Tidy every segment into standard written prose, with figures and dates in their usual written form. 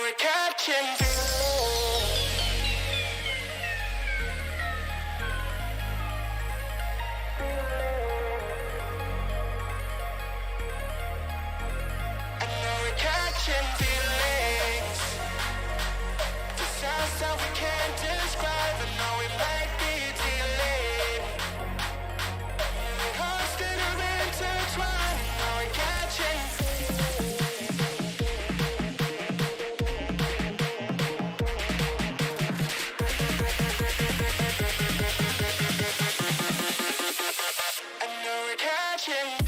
We're catching feelings. The sounds that we can't describe, and now we might be dealing. Constant or intertwined, now we're catching I know we're catching.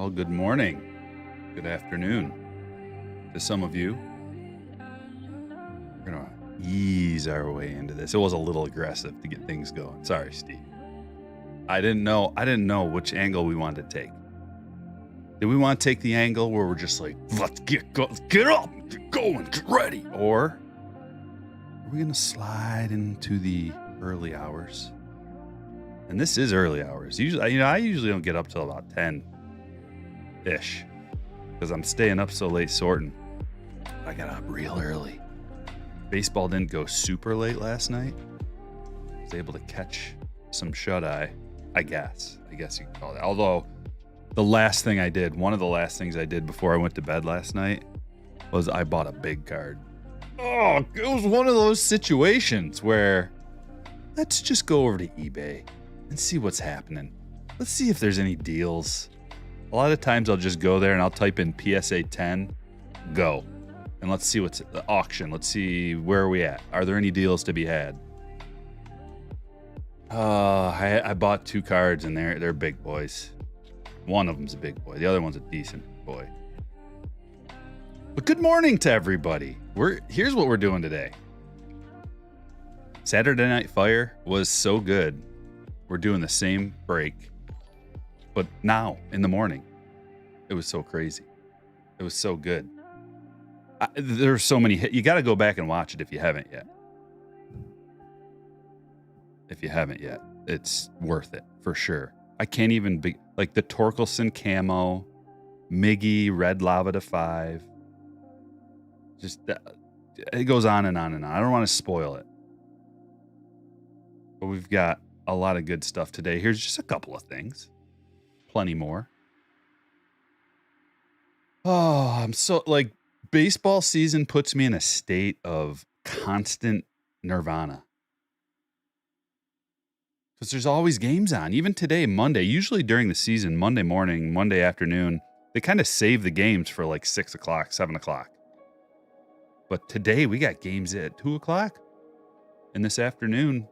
Well, good morning. Good afternoon to some of you. We're going to ease our way into this. It was a little aggressive to get things going. Sorry, Steve. I didn't know which angle we wanted to take. Did we want to take the angle where we're just like, let's get up, get going, get ready? Or are we going to slide into the early hours? And this is early hours. Usually, I usually don't get up till about 10-ish because I'm staying up so late sorting. I got up real early. Baseball didn't go super late last night. I was able to catch some shut-eye, I guess you could call it. Although one of the last things I did before I went to bed last night was I bought a big card. Oh, it was one of those situations where let's just go over to eBay and see what's happening. Let's see if there's any deals. A lot of times I'll just go there and I'll type in PSA 10, go. And let's see what's the auction. Let's see where are we at. Are there any deals to be had? I bought 2 cards and they're big boys. One of them's a big boy. The other one's a decent boy. But good morning to everybody. Here's what we're doing today. Saturday Night Fire was so good. We're doing the same break, but now in the morning. It was so crazy. It was so good. There's so many hits. You got to go back and watch it if you haven't yet. It's worth it for sure. I can't even be like the Torkelson camo, Miggy Red Lava to 5. Just it goes on and on and on. I don't want to spoil it, but we've got a lot of good stuff today. Here's just a couple of things. Plenty more. Oh, I'm so like baseball season puts me in a state of constant nirvana. Because there's always games on. Even today, Monday, usually during the season, Monday morning, Monday afternoon, they kind of save the games for like 6 o'clock, 7 o'clock. But today we got games at 2 o'clock. And this afternoon,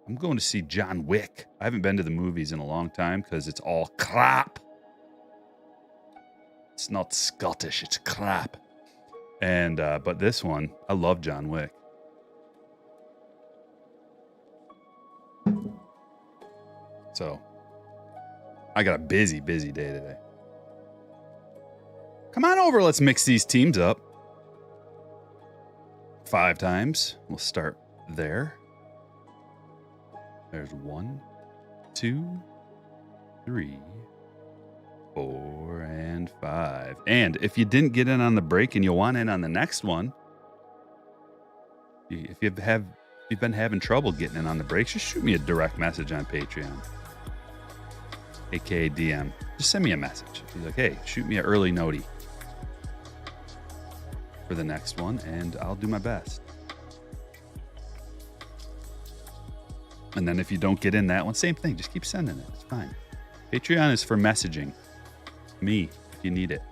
I'm going to see John Wick. I haven't been to the movies in a long time because it's all crap. It's not Scottish, it's crap. And but this one, I love John Wick. So I got a busy day today. Come on over, let's mix these teams up. 5 times. We'll start there. There's 1, 2, 3, 4, and 5. And if you didn't get in on the break and you want in on the next one, if you've been having trouble getting in on the breaks, just shoot me a direct message on Patreon, aka DM. Just send me a message. Be like, hey, shoot me an early notey for the next one, and I'll do my best. And then if you don't get in that one, same thing. Just keep sending it. It's fine. Patreon is for messaging me if you need it.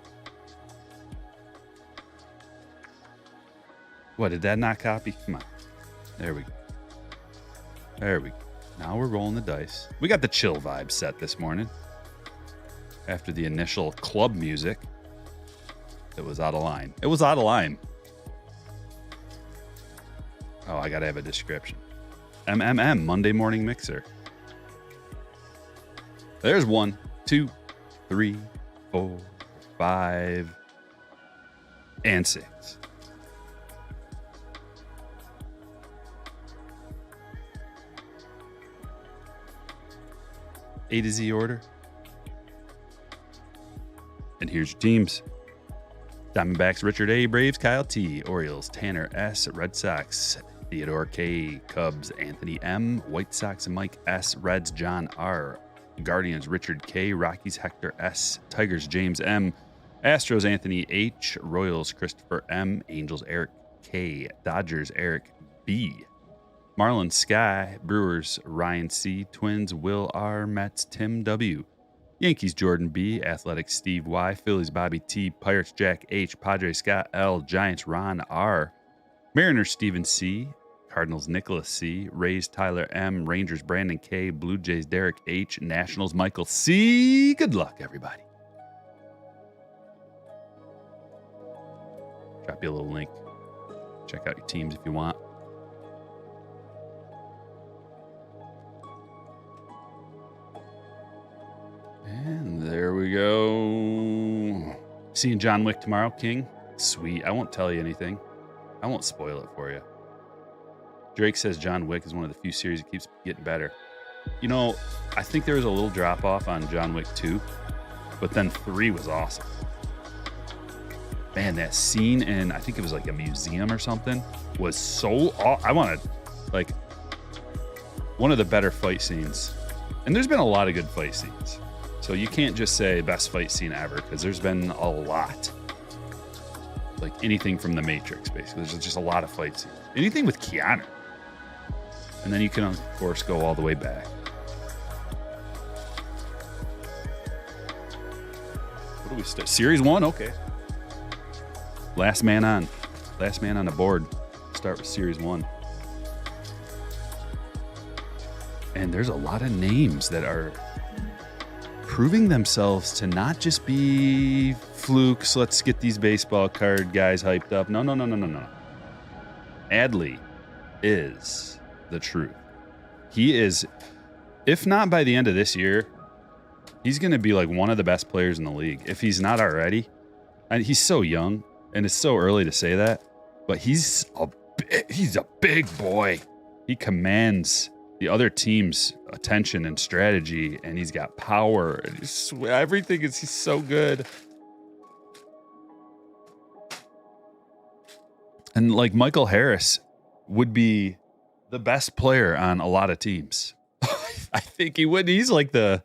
What, did that not copy? Come on. There we go. Now we're rolling the dice. We got the chill vibe set this morning. After the initial club music, it was out of line. Oh, I gotta have a description. Monday Morning Mixer. There's 1, 2, 3, 4, 5, and 6. A to Z order. And here's your teams. Diamondbacks, Richard A. Braves, Kyle T. Orioles, Tanner S. Red Sox, Theodore K. Cubs, Anthony M. White Sox, Mike S. Reds, John R. Guardians, Richard K. Rockies, Hector S. Tigers, James M. Astros, Anthony H. Royals, Christopher M. Angels, Eric K. Dodgers, Eric B. Marlins, Sky. Brewers, Ryan C. Twins, Will R. Mets, Tim W. Yankees, Jordan B. Athletics, Steve Y. Phillies, Bobby T. Pirates, Jack H. Padres, Scott L. Giants, Ron R. Mariners, Stephen C. Cardinals, Nicholas C. Rays, Tyler M. Rangers, Brandon K. Blue Jays, Derek H. Nationals, Michael C. Good luck, everybody. Drop you a little link. Check out your teams if you want. And there we go. Seeing John Wick tomorrow, King. Sweet. I won't tell you anything. I won't spoil it for you. Drake says John Wick is one of the few series that keeps getting better. You know, I think there was a little drop off on John Wick 2, but then 3 was awesome. Man, that scene in, I think it was like a museum or something, was so, I wanted, like, one of the better fight scenes. And there's been a lot of good fight scenes. So you can't just say best fight scene ever, because there's been a lot. Like anything from The Matrix, basically. There's just a lot of fight scenes. Anything with Keanu. And then you can, of course, go all the way back. What do we start? Series 1? Okay. Last man on the board. Start with Series 1. And there's a lot of names that are proving themselves to not just be flukes. Let's get these baseball card guys hyped up. No. Adley is the truth. He is, if not by the end of this year, he's going to be like one of the best players in the league. If he's not already. And he's so young, and it's so early to say that, but he's a big boy. He commands the other team's attention and strategy, and he's got power, and everything is, he's so good. And like Michael Harris would be the best player on a lot of teams. I think he would. He's like the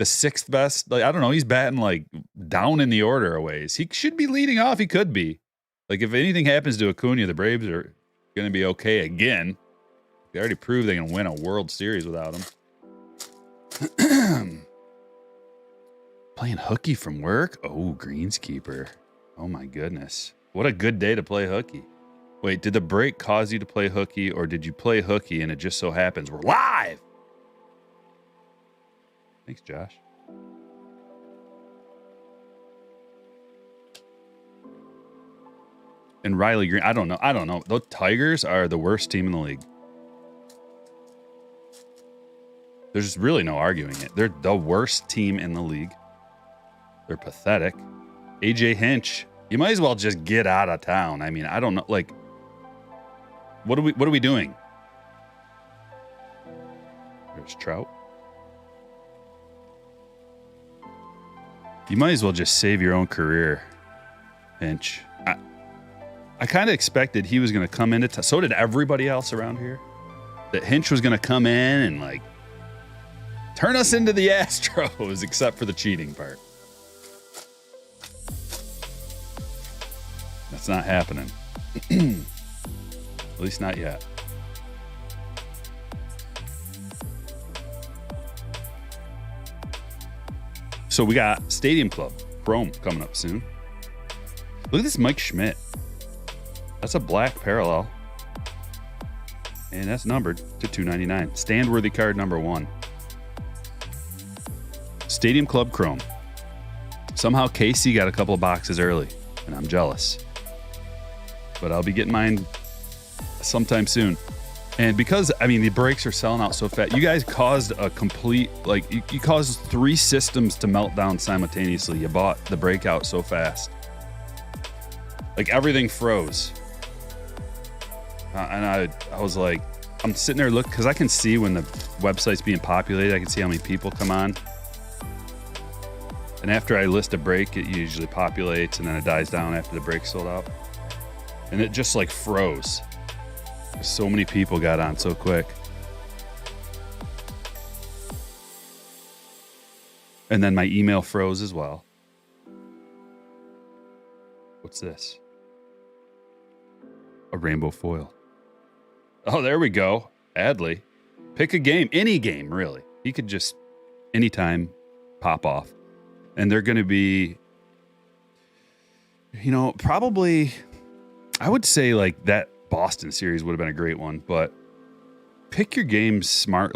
sixth best. Like, I don't know. He's batting like down in the order a ways. He should be leading off. He could be. Like, if anything happens to Acuna, the Braves are going to be okay again. They already proved they can win a World Series without him. Playing hooky from work? Oh, greenskeeper. Oh, my goodness. What a good day to play hooky. Wait, did the break cause you to play hooky, or did you play hooky and it just so happens we're live? Thanks, Josh. And Riley Green, I don't know. Those Tigers are the worst team in the league. There's really no arguing it. They're the worst team in the league. They're pathetic. AJ Hinch, you might as well just get out of town. I mean, I don't know. Like, what are we doing? There's Trout. You might as well just save your own career, Hinch. I kind of expected he was going to come into so did everybody else around here. That Hinch was going to come in and like turn us into the Astros, except for the cheating part. That's not happening. At least not yet. So we got Stadium Club Chrome coming up soon. Look at this Mike Schmidt. That's a black parallel. And that's numbered to $2.99. Stand-worthy card number 1. Stadium Club Chrome. Somehow Casey got a couple of boxes early, and I'm jealous. But I'll be getting mine sometime soon. And because, I mean, the breaks are selling out so fast, you guys caused a complete, like, you caused 3 systems to melt down simultaneously. You bought the breakout so fast. Like, everything froze. And I was like, I'm sitting there looking, because I can see when the website's being populated, I can see how many people come on. And after I list a break, it usually populates, and then it dies down after the break sold out. And it just like froze. So many people got on so quick. And then my email froze as well. What's this? A rainbow foil. Oh, there we go. Adley. Pick a game. Any game, really. He could just anytime pop off. And they're going to be, you know, probably, I would say like that Boston series would have been a great one, but pick your games smart.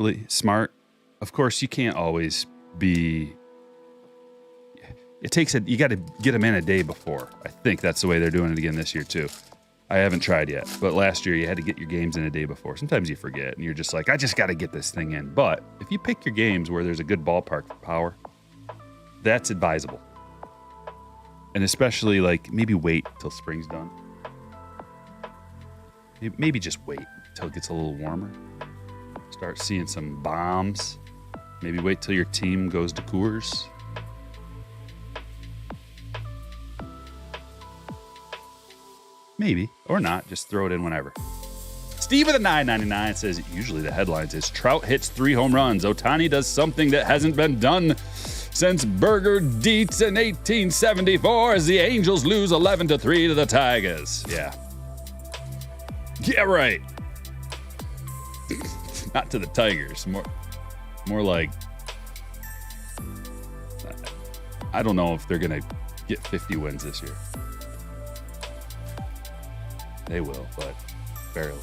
Of course, you can't always be, You got to get them in a day before. I think that's the way they're doing it again this year too. I haven't tried yet, but last year you had to get your games in a day before. Sometimes you forget and you're just like, I just got to get this thing in. But if you pick your games where there's a good ballpark for power, that's advisable. And especially like maybe wait till spring's done. Maybe just wait until it gets a little warmer. Start seeing some bombs. Maybe wait till your team goes to Coors. Maybe, or not. Just throw it in whenever. Steve with a $9.99 says, usually the headlines is Trout hits 3 home runs. Ohtani does something that hasn't been done since Burger Dietz in 1874 as the Angels lose 11-3 to the Tigers. Yeah. Yeah, right. Not to the Tigers. More like, I don't know if they're going to get 50 wins this year. They will, but barely.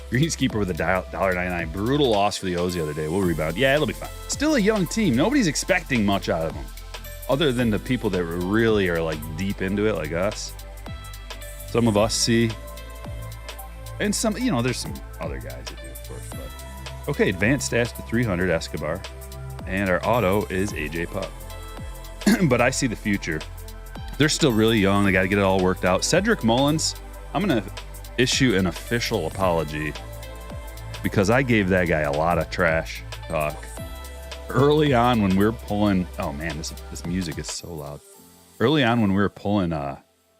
Greenskeeper with a $1.99. Brutal loss for the O's the other day. We'll rebound. Yeah, it'll be fine. Still a young team. Nobody's expecting much out of them, other than the people that really are like deep into it, like us. Some of us see, and some, there's some other guys that do, of course. But okay, advanced stats to 300 Escobar, and our auto is AJ Pup. But I see the future. They're still really young. They got to get it all worked out. Cedric Mullins, I'm going to issue an official apology because I gave that guy a lot of trash talk early on when we were pulling. Oh man, this music is so loud. Early on when we were pulling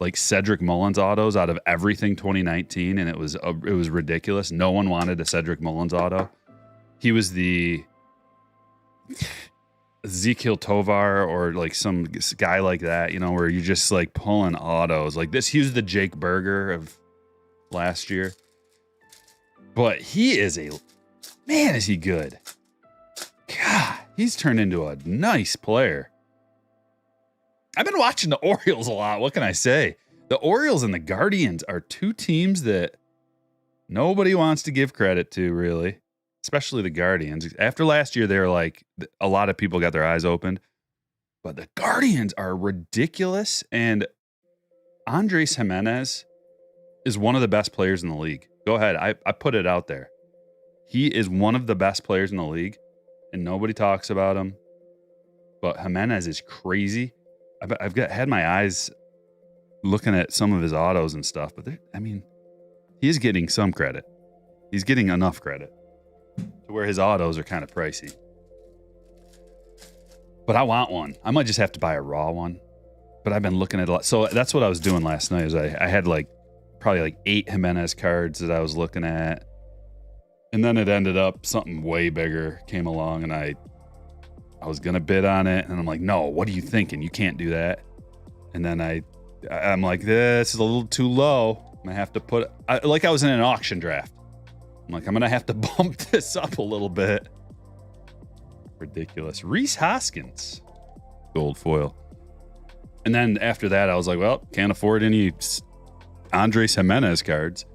like Cedric Mullins autos out of everything 2019, and it was ridiculous. No one wanted a Cedric Mullins auto. He was the Ezekiel Tovar or like some guy like that, where you're just like pulling autos like this. He was the Jake Berger of last year, but he is is he good? God, he's turned into a nice player. I've been watching the Orioles a lot. What can I say? The Orioles and the Guardians are two teams that nobody wants to give credit to, really. Especially the Guardians. After last year, they were like, a lot of people got their eyes opened. But the Guardians are ridiculous. And Andres Jimenez is one of the best players in the league. Go ahead. I put it out there. He is one of the best players in the league. And nobody talks about him. But Jimenez is crazy. I've had my eyes looking at some of his autos and stuff. But he's getting some credit. He's getting enough credit to where his autos are kind of pricey. But I want one. I might just have to buy a raw one. But I've been looking at a lot. So that's what I was doing last night. Is I had probably 8 Jimenez cards that I was looking at. And then it ended up something way bigger came along, and I was going to bid on it. And I'm like, no, what are you thinking? You can't do that. And then I'm like, this is a little too low. I'm going to have to put I was in an auction draft. I'm like, I'm going to have to bump this up a little bit. Ridiculous. Reese Hoskins. Gold foil. And then after that, I was like, well, can't afford any Andres Jimenez cards.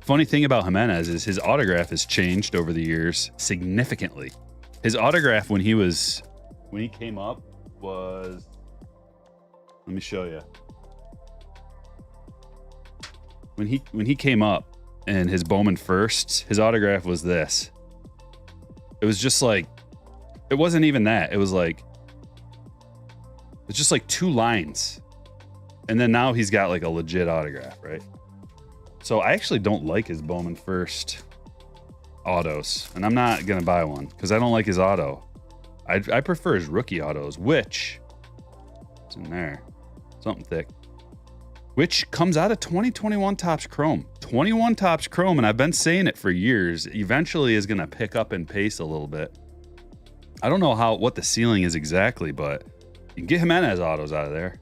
Funny thing about Jimenez is his autograph has changed over the years significantly. His autograph when he came up was, let me show you. When he came up and his Bowman first, his autograph was this. It was just like, it wasn't even that. It was just like 2 lines. And then now he's got like a legit autograph, right? So I actually don't like his Bowman first autos, and I'm not going to buy one because I don't like his auto. I prefer his rookie autos, which it's in there, something thick, which comes out of 2021 Topps Chrome. 21 Topps Chrome, and I've been saying it for years, eventually is going to pick up and pace a little bit. I don't know what the ceiling is exactly, but you can get Jimenez autos out of there.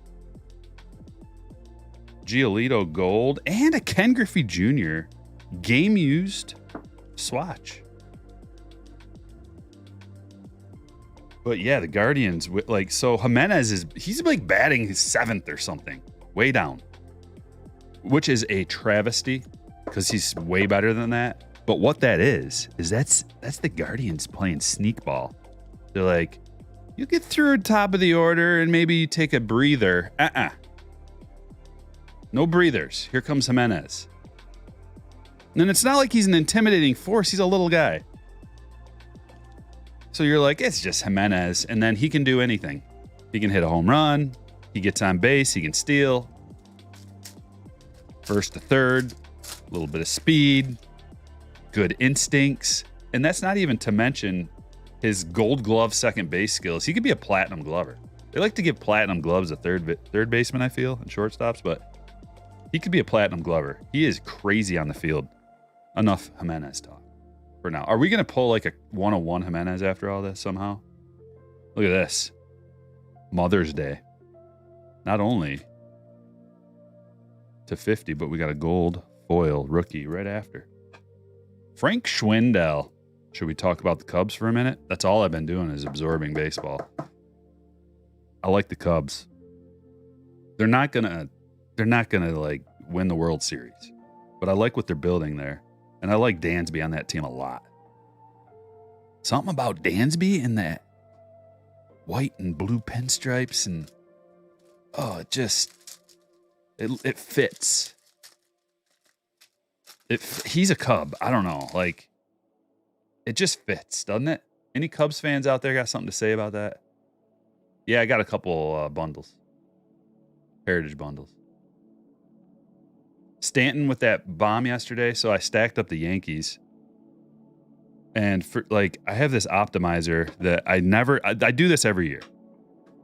Giolito Gold and a Ken Griffey Jr. game used swatch. But yeah, the Guardians, so Jimenez he's like batting his 7th or something, way down, which is a travesty because he's way better than that. But what that is that's the Guardians playing sneak ball. They're like, You get through top of the order and maybe you take a breather. No breathers. Here comes Jimenez. And it's not like he's an intimidating force. He's a little guy. So you're like, it's just Jimenez. And then he can do anything. He can hit a home run. He gets on base. He can steal. First to third. A little bit of speed. Good instincts. And that's not even to mention his gold glove second base skills. He could be a platinum glover. They like to give platinum gloves to third baseman, I feel, and shortstops, but he could be a platinum glover. He is crazy on the field. Enough Jimenez talk for now. Are we going to pull like a 101 Jimenez after all this somehow? Look at this. Mother's Day. Not only to 50, but we got a gold foil rookie right after. Frank Schwindel. Should we talk about the Cubs for a minute? That's all I've been doing is absorbing baseball. I like the Cubs. They're not gonna like win the World Series, but I like what they're building there, and I like Dansby on that team a lot. Something about Dansby in that white and blue pinstripes, and it fits. He's a Cub. I don't know, like. It just fits, doesn't it? Any Cubs fans out there got something to say about that? Yeah, I got a couple bundles. Heritage bundles. Stanton with that bomb yesterday, so I stacked up the Yankees. And for I have this optimizer that I do this every year.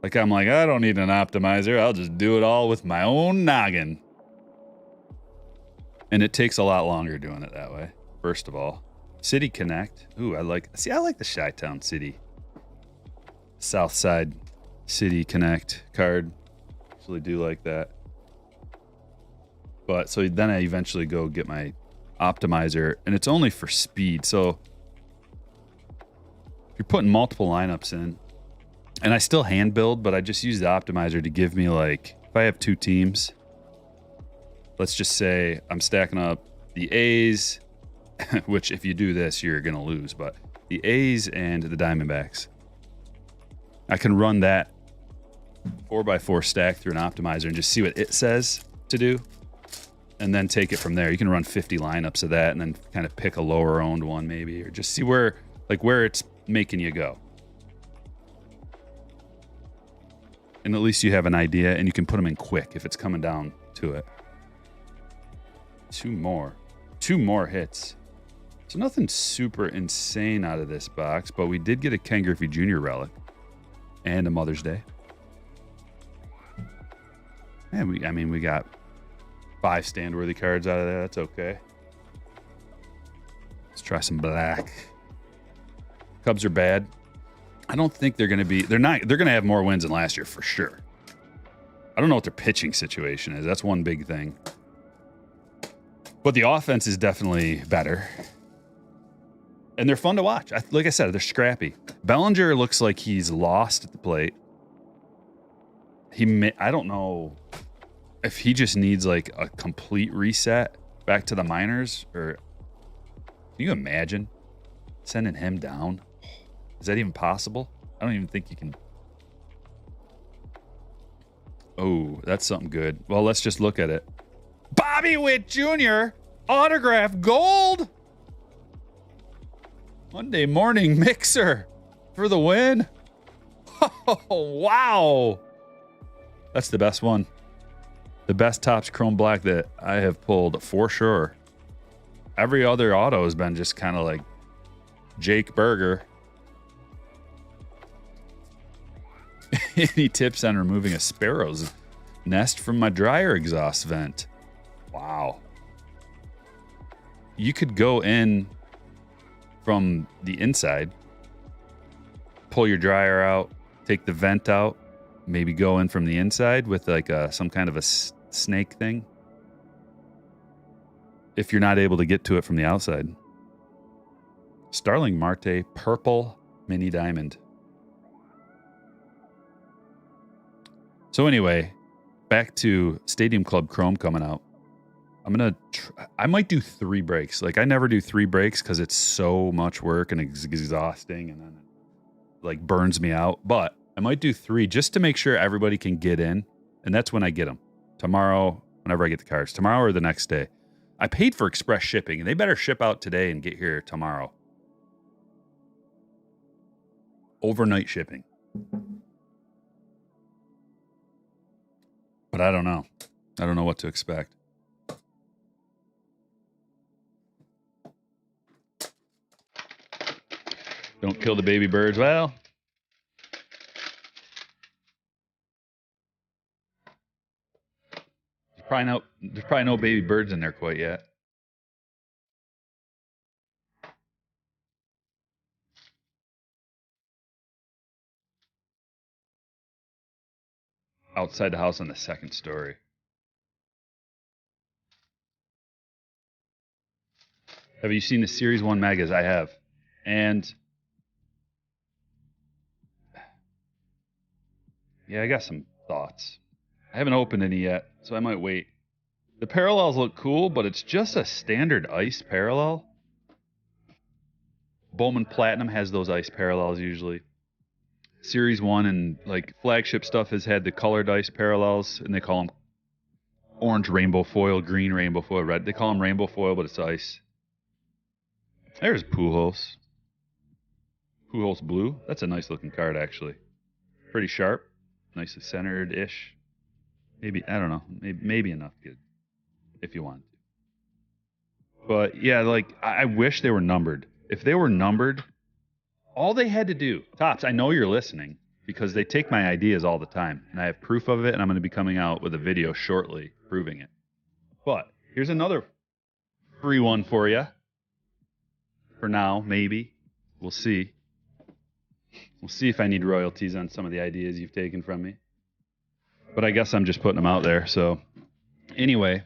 Like I'm like, I don't need an optimizer. I'll just do it all with my own noggin. And it takes a lot longer doing it that way, first of all. City Connect. Ooh, I like the Chi-Town City. Southside City Connect card. Actually do like that. But so then I eventually go get my optimizer, and it's only for speed. So if you're putting multiple lineups in, and I still hand build, but I just use the optimizer to give me if I have two teams, let's just say I'm stacking up the A's, which if you do this, you're going to lose. But the A's and the Diamondbacks, I can run that 4x4 stack through an optimizer and just see what it says to do. And then take it from there. You can run 50 lineups of that and then kind of pick a lower owned one maybe, or just see where it's making you go. And at least you have an idea and you can put them in quick if it's coming down to it. Two more hits. So nothing super insane out of this box, but we did get a Ken Griffey Jr. relic and a Mother's Day. And we got 5 stand-worthy cards out of there. That's okay. Let's try some black. Cubs are bad. I don't think they're going to be. They're going to have more wins than last year for sure. I don't know what their pitching situation is. That's one big thing. But the offense is definitely better. And they're fun to watch. Like I said, they're scrappy. Bellinger looks like he's lost at the plate. I don't know if he just needs a complete reset back to the minors, or can you imagine sending him down? Is that even possible? I don't even think you can. Oh, that's something good. Well, let's just look at it. Bobby Witt Jr. autograph gold. Monday morning mixer for the win. Oh, wow. That's the best one. The best Topps Chrome Black that I have pulled for sure. Every other auto has been just kind of like Jake Berger. Any tips on removing a sparrow's nest from my dryer exhaust vent? Wow. You could go in from the inside, pull your dryer out, take the vent out, maybe go in from the inside with some kind of a snake thing. If you're not able to get to it from the outside. Starling Marte, purple mini diamond. So anyway, back to Stadium Club Chrome coming out. I might do 3 breaks. I never do 3 breaks because it's so much work and it's exhausting and then it burns me out. But I might do 3 just to make sure everybody can get in. And that's when I get them. Tomorrow, whenever I get the cards. Tomorrow or the next day. I paid for express shipping, and they better ship out today and get here tomorrow. Overnight shipping. But I don't know. I don't know what to expect. Don't kill the baby birds. Well, there's probably no baby birds in there quite yet. Outside the house on the 2nd story. Have you seen the Series 1 magas? I have. And yeah, I got some thoughts. I haven't opened any yet, so I might wait. The parallels look cool, but it's just a standard ice parallel. Bowman Platinum has those ice parallels usually. Series 1 and like flagship stuff has had the colored ice parallels, and they call them orange rainbow foil, green rainbow foil, red. They call them rainbow foil, but it's ice. There's Pujols. Pujols blue. That's a nice looking card, actually. Pretty sharp. Nicely centered-ish. Maybe, I don't know. Maybe enough good if you want to. But yeah, like, I wish they were numbered. If they were numbered, all they had to do, Tops, I know you're listening because they take my ideas all the time, and I have proof of it, and I'm going to be coming out with a video shortly proving it. But here's another free one for you. For now, maybe. We'll see. We'll see if I need royalties on some of the ideas you've taken from me. But I guess I'm just putting them out there. So anyway,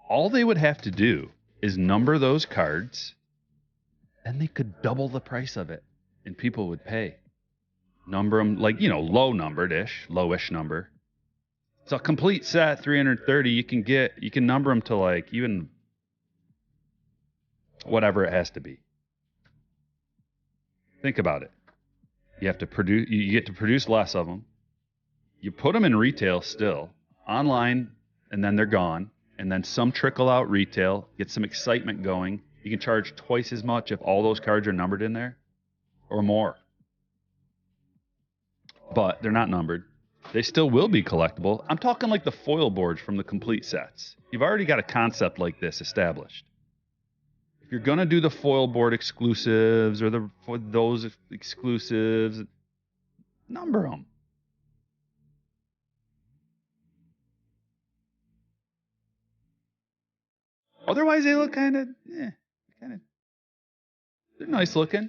all they would have to do is number those cards, and they could double the price of it, and people would pay. Number them like, low numbered-ish, lowish number. It's a complete set, 330. You can number them to like even whatever it has to be. Think about it. You get to produce less of them. You put them in retail still, online, and then they're gone. And then some trickle out retail, get some excitement going. You can charge twice as much if all those cards are numbered in there, or more. But they're not numbered. They still will be collectible. I'm talking like the foil boards from the complete sets. You've already got a concept like this established. If you're going to do the foil board exclusives or those exclusives, number them. Otherwise, they look kind of, they're nice looking.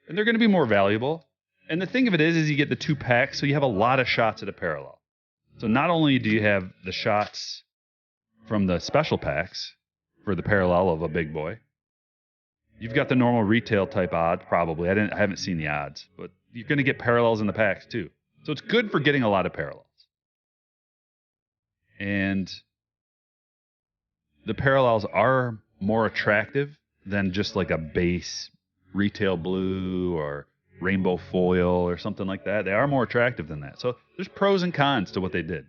And they're going to be more valuable. And the thing of it is you get the 2 packs, so you have a lot of shots at a parallel. So not only do you have the shots from the special packs for the parallel of a big boy, you've got the normal retail type odds, probably. I haven't seen the odds, but you're going to get parallels in the packs too. So it's good for getting a lot of parallels. And the parallels are more attractive than just like a base retail blue or rainbow foil or something like that. They are more attractive than that. So there's pros and cons to what they did.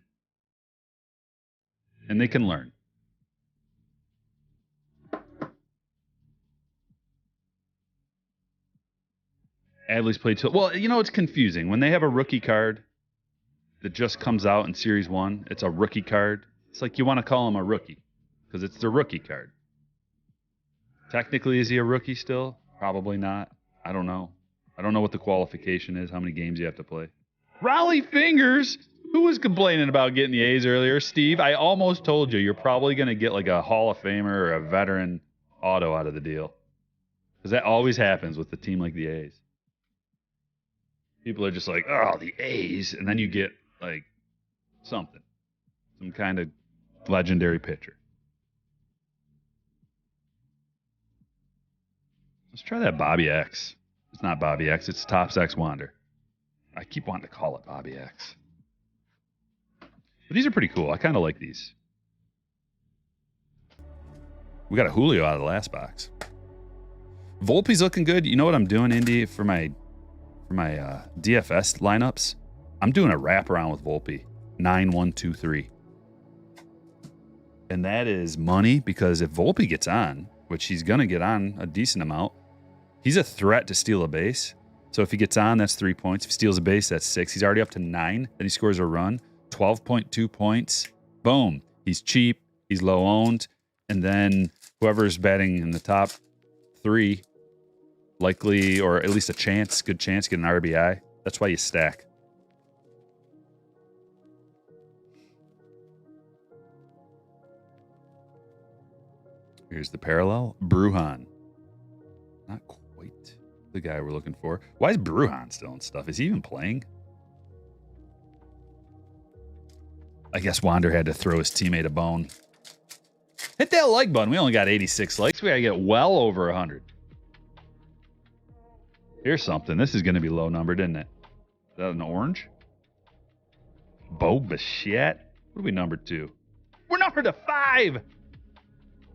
And they can learn. Adley's played too. Well, it's confusing. When they have a rookie card that just comes out in Series 1, it's a rookie card. It's like you want to call him a rookie because it's the rookie card. Technically, is he a rookie still? Probably not. I don't know. I don't know what the qualification is, how many games you have to play. Raleigh Fingers! Who was complaining about getting the A's earlier? Steve, I almost told you you're probably going to get like a Hall of Famer or a veteran auto out of the deal. Because that always happens with a team like the A's. People are just like, oh, the A's. And then you get like something. Some kind of legendary pitcher. Let's try that Bobby X. It's not Bobby X. It's Topps X Wander. I keep wanting to call it Bobby X. But these are pretty cool. I kind of like these. We got a Julio out of the last box. Volpe's looking good. You know what I'm doing, Indy, for my for my DFS lineups, I'm doing a wraparound with Volpe. 9-1-2-3. And that is money because if Volpe gets on, which he's going to get on a decent amount, he's a threat to steal a base. So if he gets on, that's 3 points. If he steals a base, that's 6. He's already up to 9. Then he scores a run, 12.2 points. Boom. He's cheap. He's low owned. And then whoever's betting in the top 3, likely, or at least a chance, good chance, get an RBI. That's why you stack. Here's the parallel. Bruhan. Not quite the guy we're looking for. Why is Bruhan still in stuff? Is he even playing? I guess Wander had to throw his teammate a bone. Hit that like button. We only got 86 likes. We gotta get well over 100. Here's something. This is gonna be low numbered, isn't it? Is that an orange? Bo Bichette. What are we numbered to? We're numbered to 5.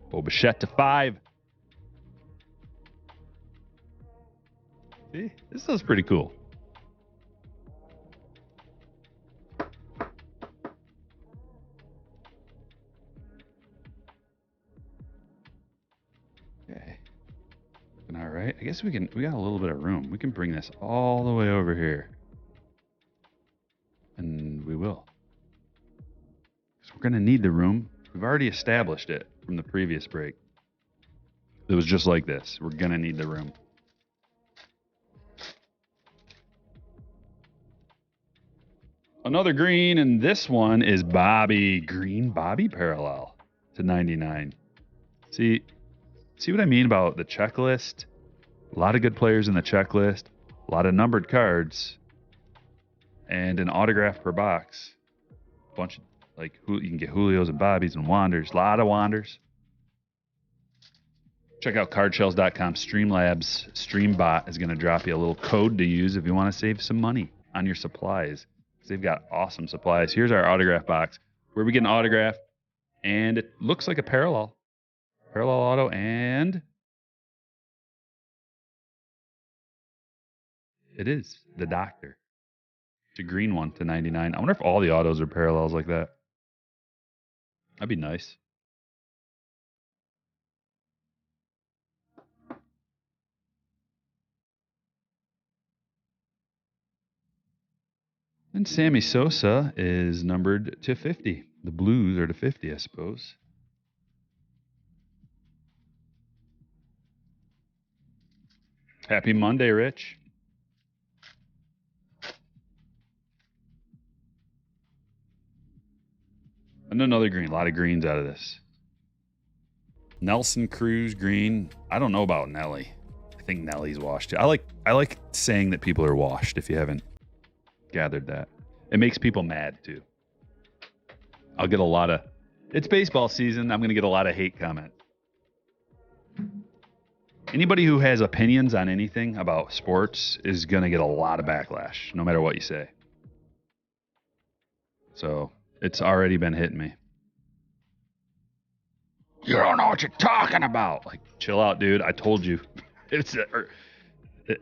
Bo Bichette to 5. See, this is pretty cool. Okay. Looking all right. I guess we got a little bit of room. We can bring this all the way over here. And we will. Because we're going to need the room. We've already established it from the previous break. It was just like this. We're going to need the room. Another green, and this one is Bobby. Green Bobby parallel to 99. See what I mean about the checklist? A lot of good players in the checklist. A lot of numbered cards. And an autograph per box. Bunch of, like, you can get Julios and Bobbies and Wanders. A lot of Wanders. Check out cardshells.com. Streamlabs Streambot is going to drop you a little code to use if you want to save some money on your supplies. They've got awesome supplies. Here's our autograph box where we get an autograph, and it looks like a parallel auto, and it is the Doctor. It's a green one to 99. I wonder if all the autos are parallels like that. That'd be nice. And Sammy Sosa is numbered to 50. The Blues are to 50, I suppose. Happy Monday, Rich. And another green. A lot of greens out of this. Nelson Cruz green. I don't know about Nelly. I think Nelly's washed too. I like saying that people are washed if you haven't gathered that. It makes people mad too. I'll get a lot of, it's baseball season. I'm going to get a lot of hate comments. Anybody who has opinions on anything about sports is going to get a lot of backlash, no matter what you say. So it's already been hitting me. You don't know what you're talking about. Like, chill out, dude. I told you. It's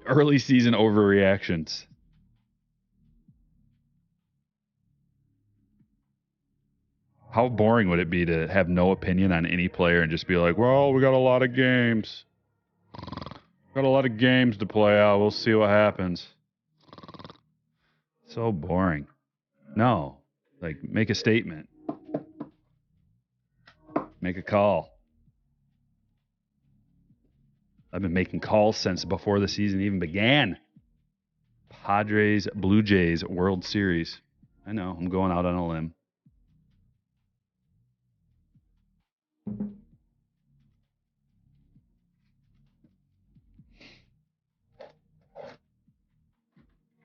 early season overreactions. How boring would it be to have no opinion on any player and just be like, well, we got a lot of games. Got a lot of games to play out. We'll see what happens. So boring. No. Like, make a statement. Make a call. I've been making calls since before the season even began. Padres, Blue Jays, World Series. I know, I'm going out on a limb.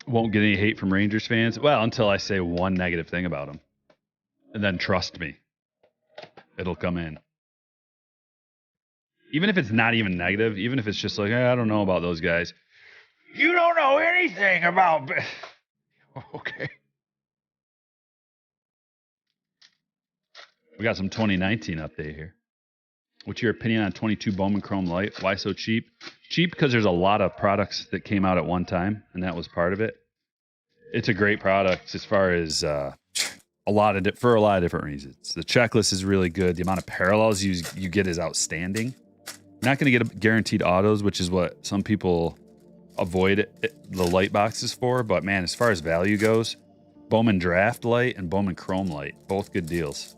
Won't get any hate from Rangers fans. Well, until I say one negative thing about them. And then trust me, it'll come in. Even if it's not even negative, even if it's just like, I don't know about those guys. You don't know anything about... Okay. We got some 2019 update here. What's your opinion on 22 Bowman Chrome Light? Why so cheap? Cheap because there's a lot of products that came out at one time, and that was part of it. It's a great product as far as for a lot of different reasons. The checklist is really good. The amount of parallels you get is outstanding. You're not going to get guaranteed autos, which is what some people avoid the light boxes for. But man, as far as value goes, Bowman Draft Light and Bowman Chrome Light, both good deals.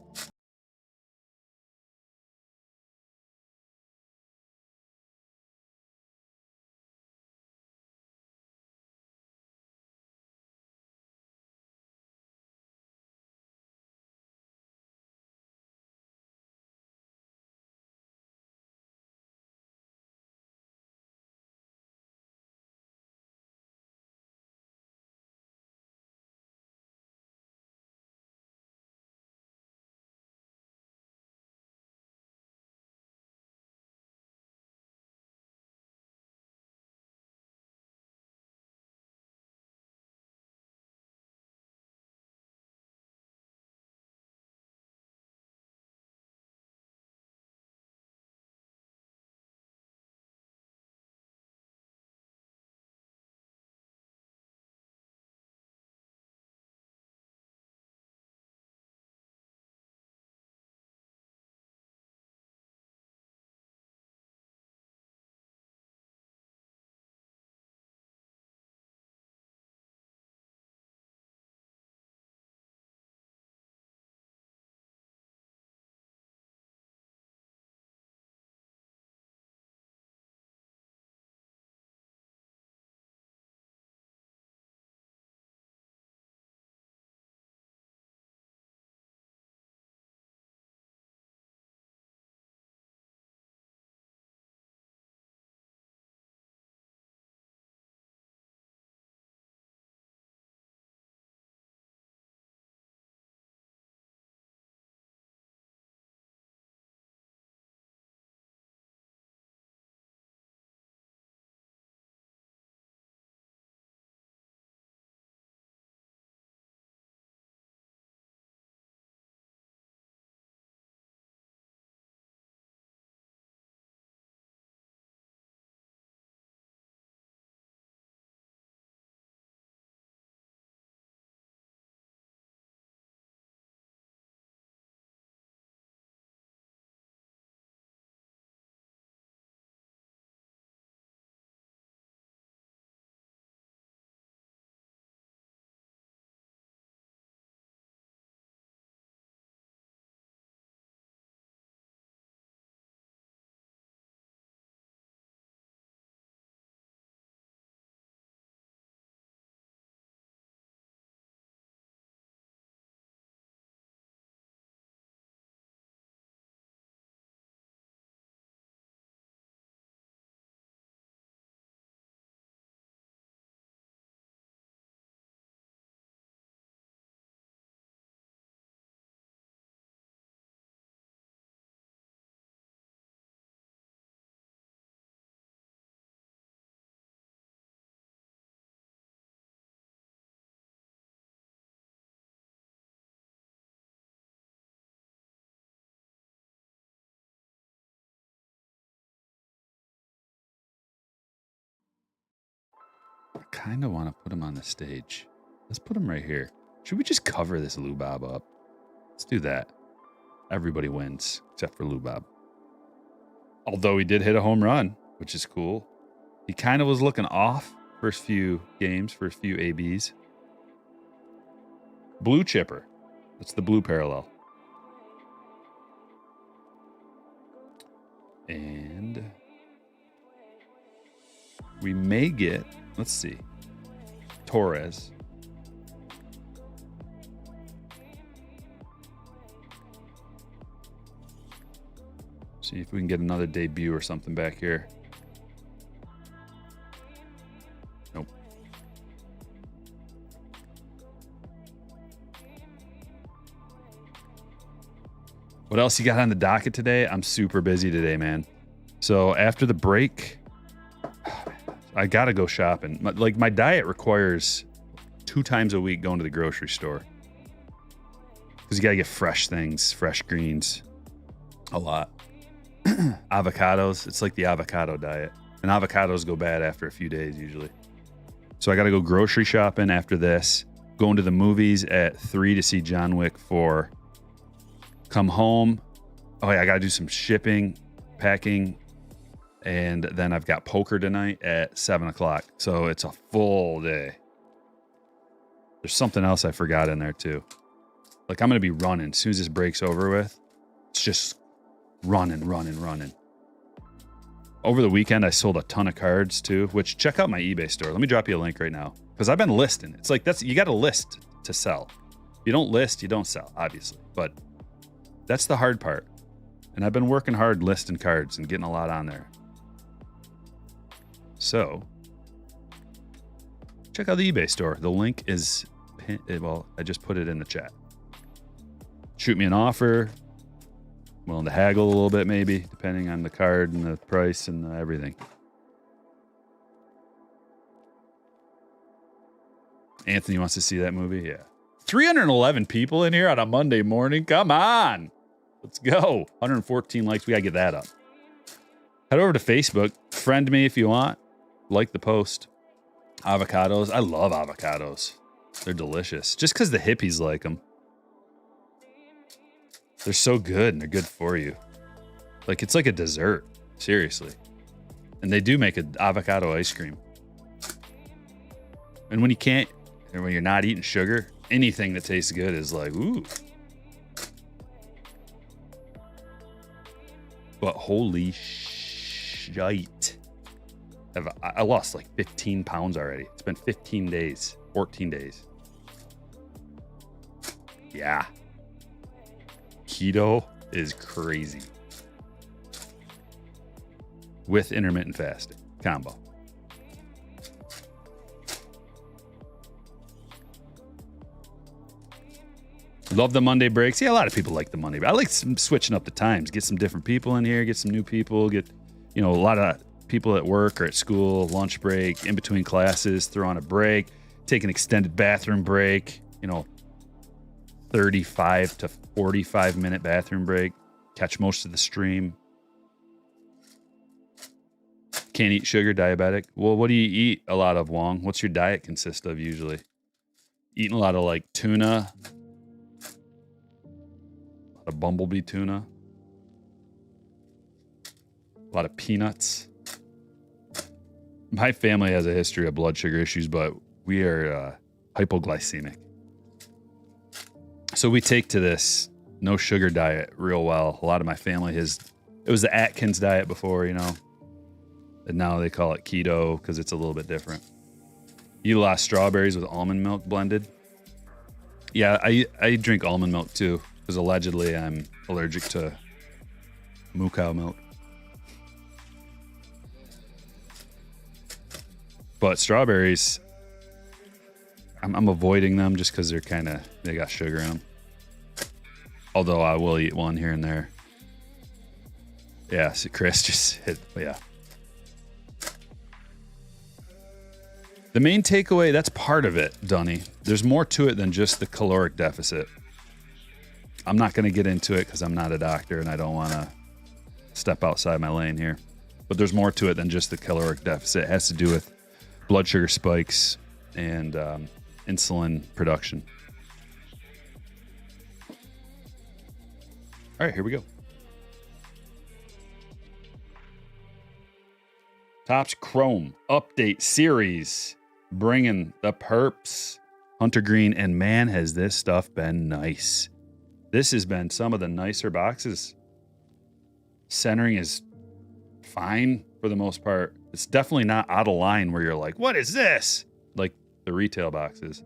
I kind of want to put him on the stage. Let's put him right here. Should we just cover this Lubob up? Let's do that. Everybody wins except for Lubob. Although he did hit a home run, which is cool. He kind of was looking off first few games, first few ABs. Blue chipper. That's the blue parallel. And we may get, let's see, Torres. See if we can get another debut or something back here. Nope. What else you got on the docket today? I'm super busy today, man. So after the break, I gotta go shopping. My diet requires 2 times a week going to the grocery store. Because you gotta get fresh things, fresh greens. A lot. avocados. It's like the avocado diet. And avocados go bad after a few days usually. So I got to go grocery shopping after this. Going to the movies at 3 to see John Wick 4. Come home. Oh yeah, I got to do some shipping, packing. And then I've got poker tonight at 7 o'clock. So it's a full day. There's something else I forgot in there too. Like I'm going to be running. As soon as this break's over with, it's just running. Over the weekend, I sold a ton of cards too, which check out my eBay store. Let me drop you a link right now. Because I've been listing. It's like you got to list to sell. If you don't list, you don't sell, obviously. But that's the hard part. And I've been working hard listing cards and getting a lot on there. So check out the eBay store. The link is, well, I just put it in the chat. Shoot me an offer. Willing to haggle a little bit, maybe, depending on the card and the price and everything. Anthony wants to see that movie. Yeah. 311 people in here on a Monday morning. Come on. Let's go. 114 likes. We got to get that up. Head over to Facebook. Friend me if you want. Like the post. Avocados. I love avocados. They're delicious. Just because the hippies like them. They're so good and they're good for you. Like it's like a dessert. Seriously. And they do make an avocado ice cream. And when you can't, and when you're not eating sugar, anything that tastes good is like, ooh. But holy shite. I lost like 15 pounds already. It's been 15 days, 14 days. Yeah. Keto is crazy. With intermittent fasting combo. Love the Monday breaks. Yeah, a lot of people like the Monday. I like switching up the times. Get some different people in here. Get some new people. Get, a lot of people at work or at school, lunch break, in between classes, throw on a break, take an extended bathroom break, 35 to 45 minute bathroom break. Catch most of the stream. Can't eat sugar, diabetic. Well, what do you eat a lot of, Wong? What's your diet consist of usually? Eating a lot of like tuna. A lot of bumblebee tuna. A lot of peanuts. My family has a history of blood sugar issues, but we are hypoglycemic. So we take to this no sugar diet real well. A lot of my family it was the Atkins diet before, and now they call it keto because it's a little bit different. Eat a lot of strawberries with almond milk blended. Yeah, I drink almond milk too because allegedly I'm allergic to moo cow milk. But strawberries, I'm avoiding them just because they got sugar in them. Although I will eat one here and there. Yeah, so Chris just hit, yeah. The main takeaway, that's part of it, Dunny. There's more to it than just the caloric deficit. I'm not going to get into it because I'm not a doctor and I don't want to step outside my lane here. But there's more to it than just the caloric deficit. It has to do with blood sugar spikes and insulin production. All right, here we go. Topps Chrome Update Series. Bringing the perps. Hunter Green. And man, has this stuff been nice. This has been some of the nicer boxes. Centering is fine for the most part. It's definitely not out of line where you're like, what is this? Like the retail boxes.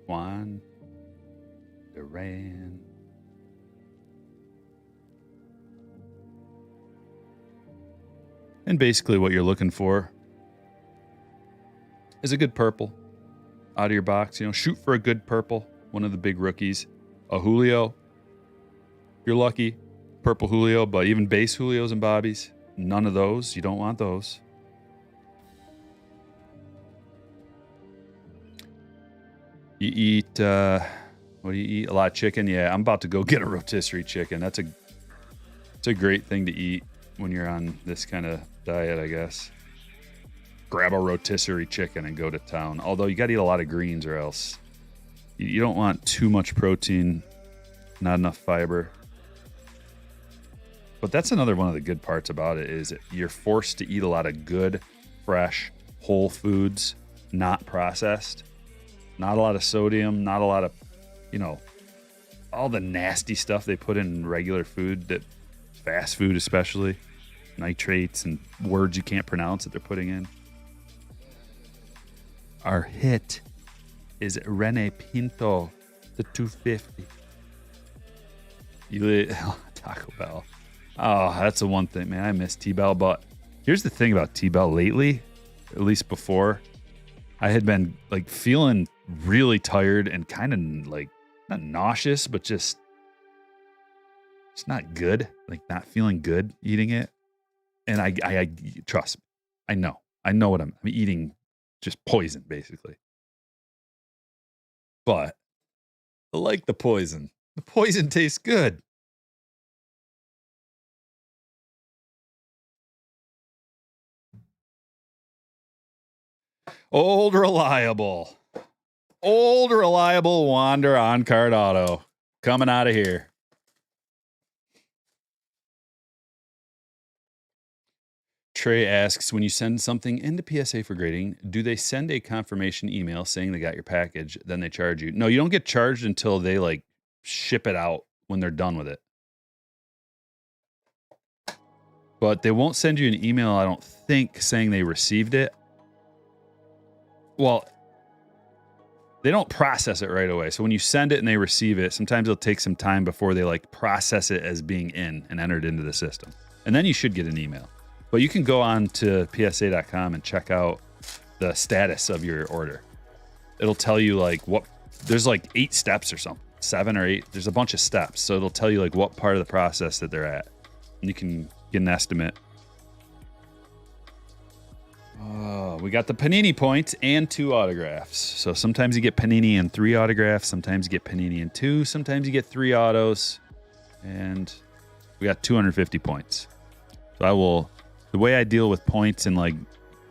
Juan Duran. And basically what you're looking for is a good purple out of your box. Shoot for a good purple. One of the big rookies. A Julio. If you're lucky. Purple Julio, but even base Julios and Bobbies. None of those. You don't want those. You eat, what do you eat? A lot of chicken? Yeah, I'm about to go get a rotisserie chicken. It's a great thing to eat when you're on this kind of diet, I guess. Grab a rotisserie chicken and go to town. Although you got to eat a lot of greens or else you don't want too much protein, not enough fiber. But that's another one of the good parts about it is you're forced to eat a lot of good, fresh, whole foods, not processed. Not a lot of sodium, not a lot of, all the nasty stuff they put in regular food, that fast food especially, nitrates and words you can't pronounce that they're putting in. Our hit is Rene Pinto, the 250. Taco Bell. Oh, that's the one thing, man. I miss T-Bell, but here's the thing about T-Bell lately, at least before, I had been like feeling really tired and kind of like not nauseous, but just it's not good, like not feeling good eating it. And I trust me, I know what I'm eating, just poison basically. But I like the poison. The poison tastes good. Old reliable Wander on card auto coming out of here. Trey asks, when you send something into PSA for grading, do they send a confirmation email saying they got your package, then they charge you? No, you don't get charged until they like ship it out when they're done with it. But they won't send you an email, I don't think, saying they received it. Well, they don't process it right away. So when you send it and they receive it, sometimes it'll take some time before they like process it as being in and entered into the system. And then you should get an email. But you can go on to psa.com and check out the status of your order. It'll tell you like there's like 8 steps or something, 7 or 8. There's a bunch of steps. So it'll tell you like what part of the process that they're at. And you can get an estimate. Oh, we got the Panini points and 2 autographs. So sometimes you get Panini and 3 autographs. Sometimes you get Panini and 2. Sometimes you get 3 autos. And we got 250 points. So the way I deal with points and like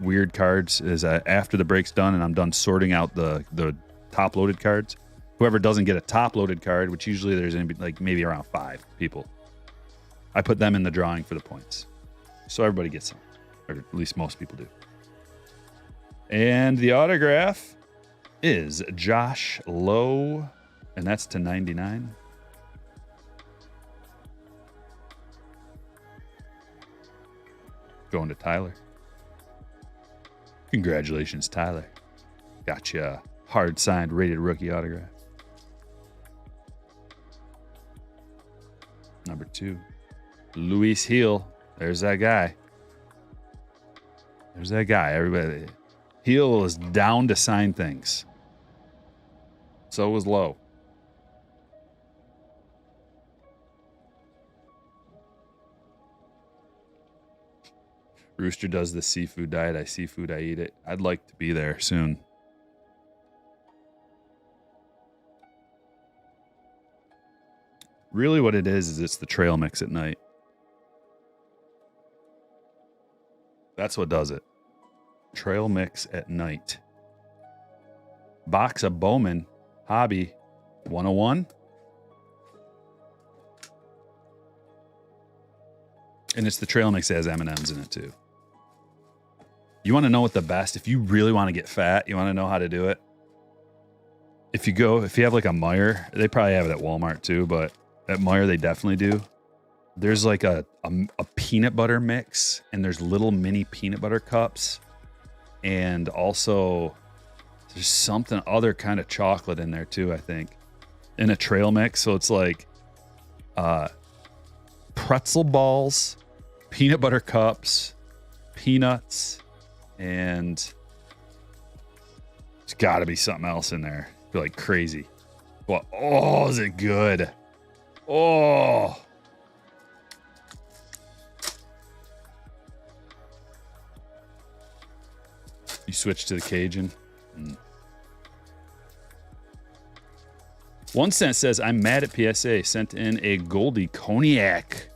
weird cards is after the break's done and I'm done sorting out the top loaded cards, whoever doesn't get a top loaded card, which usually there's like maybe around 5 people, I put them in the drawing for the points. So everybody gets some, or at least most people do. And the autograph is Josh Lowe, and that's to 99. Going to Tyler. Congratulations, Tyler. Got you a hard signed rated rookie autograph. Number 2, Luis Heel. There's that guy. Everybody. Heel is down to sign things. So was Lowe. Rooster does the seafood diet. I seafood, I eat it. I'd like to be there soon. Really what it is it's the trail mix at night. That's what does it. Trail mix at night. Box of Bowman Hobby 101. And it's the trail mix that has M&Ms in it too. You want to know what the best, if you really want to get fat, you want to know how to do it. If you have like a Meijer, they probably have it at Walmart too, but at Meijer they definitely do. There's like a peanut butter mix and there's little mini peanut butter cups. And also there's something other kind of chocolate in there too, I think, in a trail mix. So it's like pretzel balls, peanut butter cups, peanuts, and there's got to be something else in there. I feel like crazy. But oh, is it good? Oh. You switch to the Cajun. 1 cent says, I'm mad at PSA. Sent in a Goldie Cognac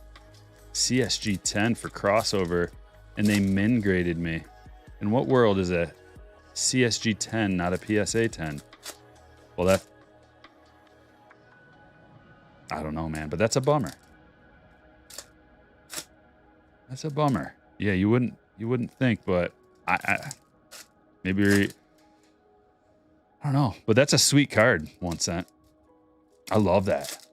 CSG 10 for crossover, and they min graded me. In what world is a CSG 10 not a PSA 10? Well, I don't know, man, but that's a bummer. That's a bummer. Yeah, you wouldn't think, but maybe I don't know, but that's a sweet card. 1 cent. I love that.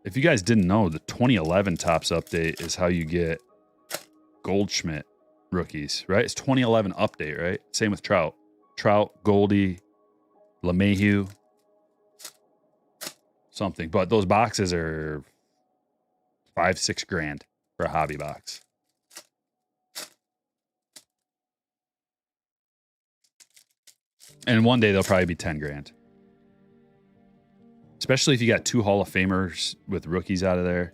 If you guys didn't know, the 2011 Topps update is how you get Goldschmidt rookies, right? It's 2011 update, right? Same with Trout. Trout, Goldie, LeMahieu, something. But those boxes are $5-6 grand for a hobby box. And one day they'll probably be 10 grand. Especially if you got 2 Hall of Famers with rookies out of there.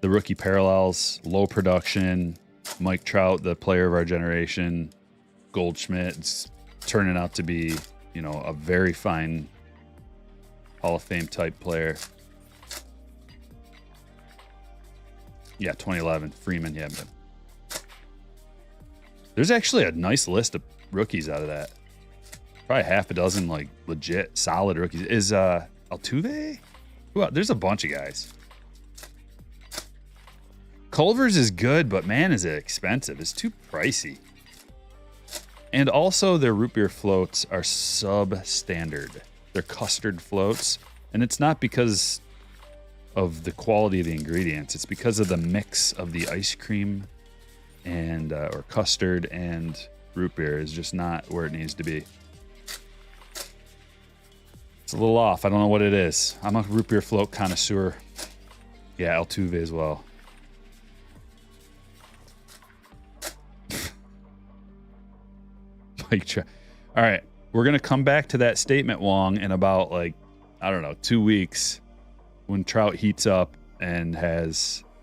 The rookie parallels, low production, Mike Trout, the player of our generation, Goldschmidt, it's turning out to be, you know, a very fine Hall of Fame type player. Yeah, 2011, Freeman, yeah. But there's actually a nice list of rookies out of that. Probably half a dozen, like, legit, solid rookies. Is Altuve? Well, there's a bunch of guys. Culver's is good, but man, is it expensive. It's too pricey. And also, their root beer floats are substandard. They're custard floats. And it's not because of the quality of the ingredients. It's because of the mix of the ice cream and or custard and root beer is just not where it needs to be. It's a little off. I don't know what it is. I'm a root beer float connoisseur. Yeah, Altuve as well. All right, we're gonna come back to that statement, Wong, in about, like, I don't know, 2 weeks, when Trout heats up and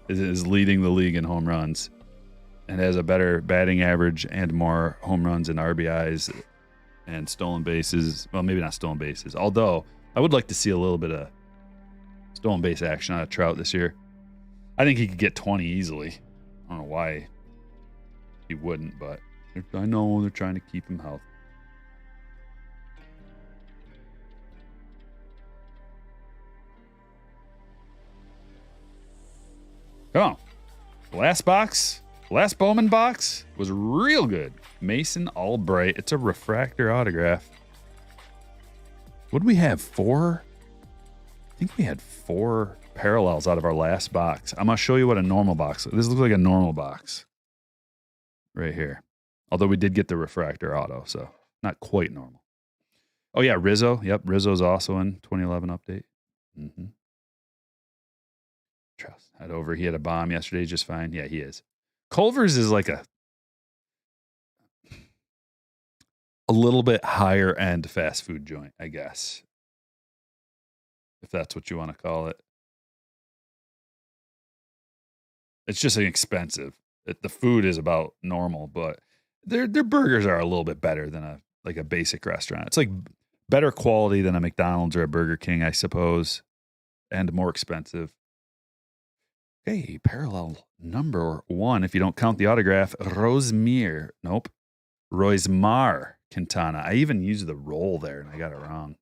is leading the league in home runs, and has a better batting average and more home runs and RBIs and stolen bases. Well, maybe not stolen bases. Although I would like to see a little bit of stolen base action out of Trout this year. I think he could get 20 easily. I don't know why he wouldn't, but I know they're trying to keep him healthy. Come on. Last Bowman box was real good. Mason Albright. It's a refractor autograph. What did we have? 4? I think we had 4 parallels out of our last box. I'm going to show you what a normal box is. This looks like a normal box right here. Although we did get the refractor auto, so not quite normal. Oh, yeah, Rizzo. Yep, Rizzo's also in 2011 update. Mm-hmm. Trout had over. He had a bomb yesterday, just fine. Yeah, he is. Culver's is like a little bit higher end fast food joint, I guess, if that's what you want to call it. It's just expensive. The food is about normal, but their burgers are a little bit better than a basic restaurant. It's like better quality than a McDonald's or a Burger King, I suppose, and more expensive. Okay, parallel number 1, if you don't count the autograph, Rosemere Quintana. I even used the roll there, and I got it wrong.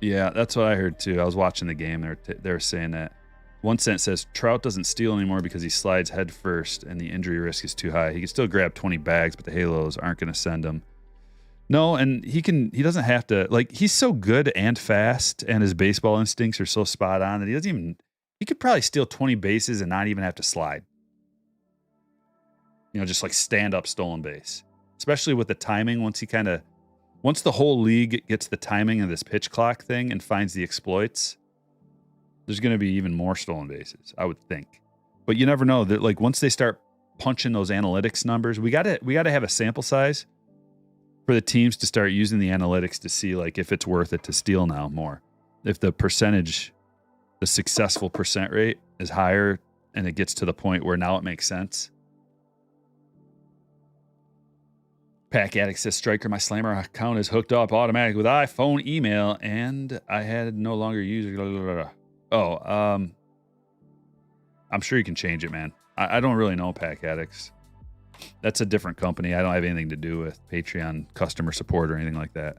Yeah, that's what I heard, too. I was watching the game. They were saying that. 1 cent says, Trout doesn't steal anymore because he slides head first, and the injury risk is too high. He can still grab 20 bags, but the Halos aren't going to send him. No, and he doesn't have to, like, he's so good and fast, and his baseball instincts are so spot on that he could probably steal 20 bases and not even have to slide. You know, just like stand up stolen base, especially with the timing. Once the whole league gets the timing of this pitch clock thing and finds the exploits, there's going to be even more stolen bases, I would think. But you never know. That, like, once they start punching those analytics numbers, we got to have a sample size for the teams to start using the analytics to see, like, if it's worth it to steal now more. If the successful percent rate is higher and it gets to the point where now it makes sense. Pack Addict says, Striker, my Slammer account is hooked up automatically with iPhone email, and I had no longer used it. Oh, I'm sure you can change it, man. I don't really know Pack Addicts. That's a different company. I don't have anything to do with Patreon customer support or anything like that.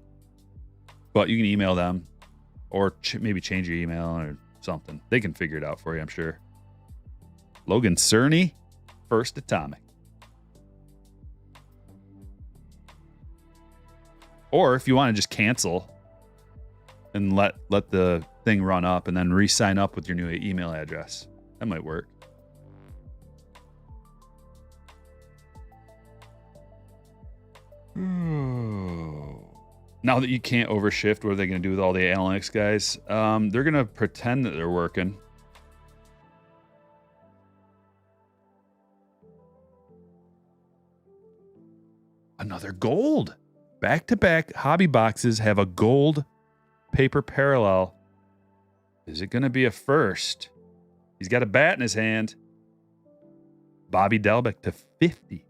But you can email them or maybe change your email or something. They can figure it out for you, I'm sure. Logan Cerny, First Atomic. Or if you want to just cancel and let the thing run up and then re-sign up with your new email address. That might work. Now that you can't overshift, what are they going to do with all the analytics guys? They're going to pretend that they're working. Another gold. Back-to-back hobby boxes have a gold paper parallel. Is it going to be a first? He's got a bat in his hand. Bobby Delbeck to 50.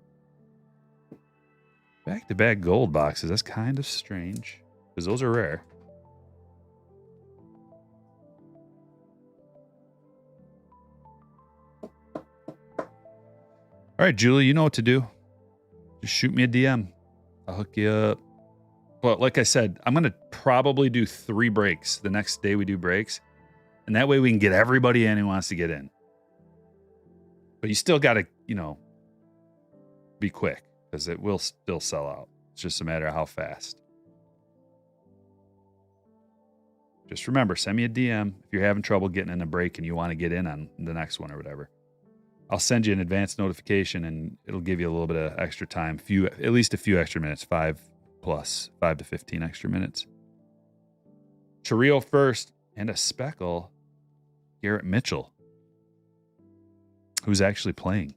Back-to-back gold boxes. That's kind of strange because those are rare. All right, Julie, you know what to do. Just shoot me a DM. I'll hook you up. But like I said, I'm going to probably do 3 breaks the next day we do breaks. And that way we can get everybody in who wants to get in. But you still got to, be quick because it will still sell out. It's just a matter of how fast. Just remember, send me a DM if you're having trouble getting in a break and you want to get in on the next one or whatever. I'll send you an advanced notification and it'll give you a little bit of extra time. At least a few extra minutes, 5 to 15 extra minutes. Chirrio first and a speckle. Garrett Mitchell, who's actually playing.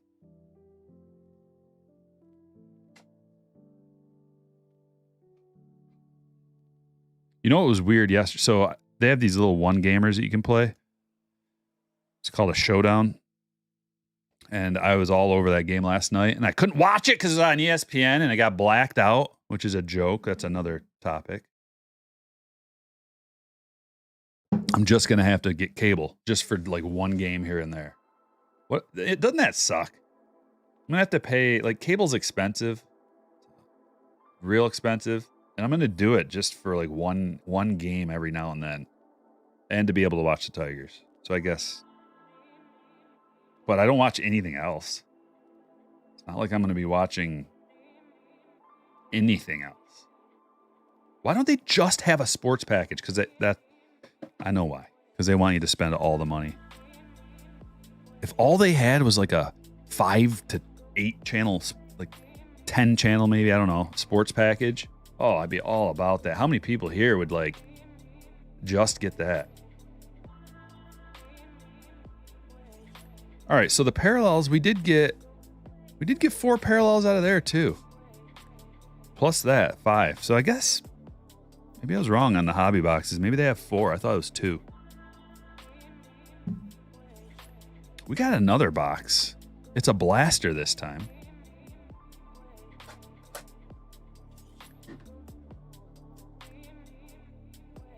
You know what was weird yesterday? So they have these little one gamers that you can play. It's called a showdown. And I was all over that game last night. And I couldn't watch it because it was on ESPN. And I got blacked out, which is a joke. That's another topic. I'm just going to have to get cable just for like one game here and there. Doesn't that suck? I'm going to have to pay, like, cable's expensive. Real expensive. And I'm going to do it just for like one game every now and then. And to be able to watch the Tigers. So I guess. But I don't watch anything else. It's not like I'm going to be watching anything else. Why don't they just have a sports package? Because that I know why. Because they want you to spend all the money. If all they had was like a 5 to 8 channels, like 10 channel maybe, I don't know, sports package. Oh, I'd be all about that. How many people here would like just get that? All right, so the parallels, we did get 4 parallels out of there too. Plus that, 5. So I guess maybe I was wrong on the hobby boxes. Maybe they have 4. I thought it was 2. We got another box. It's a blaster this time.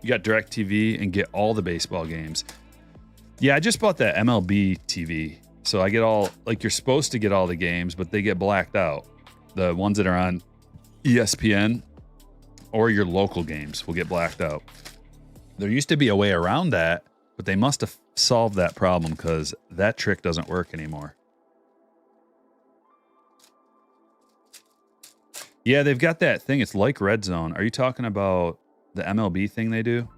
You got DirecTV and get all the baseball games. Yeah, I just bought that MLB TV. So I get all, like, you're supposed to get all the games, but they get blacked out. The ones that are on ESPN or your local games will get blacked out. There used to be a way around that, but they must have solved that problem because that trick doesn't work anymore. Yeah, they've got that thing. It's like Red Zone. Are you talking about the MLB thing they do?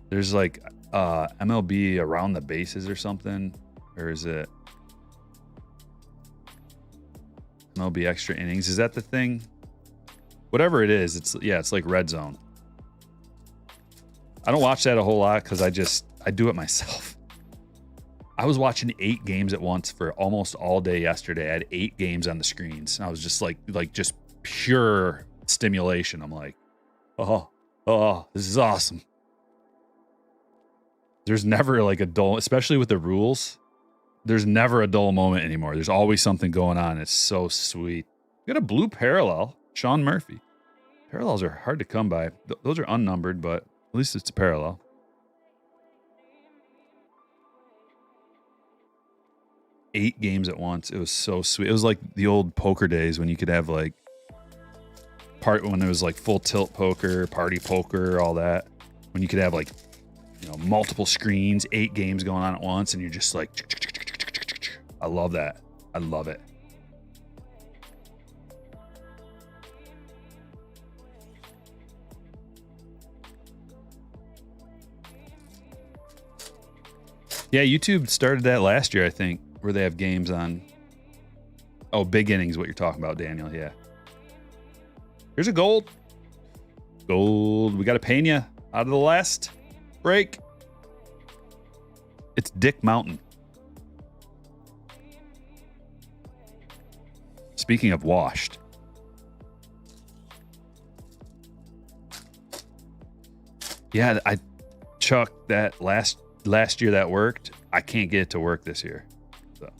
There's like MLB around the bases or something. Or is it MLB extra innings? Is that the thing? Whatever it is, it's like Red Zone. I don't watch that a whole lot because I do it myself. I was watching 8 games at once for almost all day yesterday. I had 8 games on the screens. And I was just like just pure stimulation. I'm like, oh, this is awesome. There's never like a dull, especially with the rules. there's never a dull moment anymore. There's always something going on. It's so sweet. We got a blue parallel, Sean Murphy. Parallels are hard to come by. Those are unnumbered, but at least it's a parallel. Eight games at once. It was so sweet. It was like the old poker days when you could have like when it was like full tilt poker, party poker, all that. When you could have like, you know, multiple screens, 8 games going on at once, and you're just like, I love that. I love it. Yeah, YouTube started that last year, I think, where they have games on. Oh, Big Innings, what you're talking about, Daniel. Yeah. Here's a gold. Gold. We got a Pena out of the last break. It's Dick Mountain. Speaking of washed. Yeah, I chucked that last year that worked. I can't get it to work this year. So,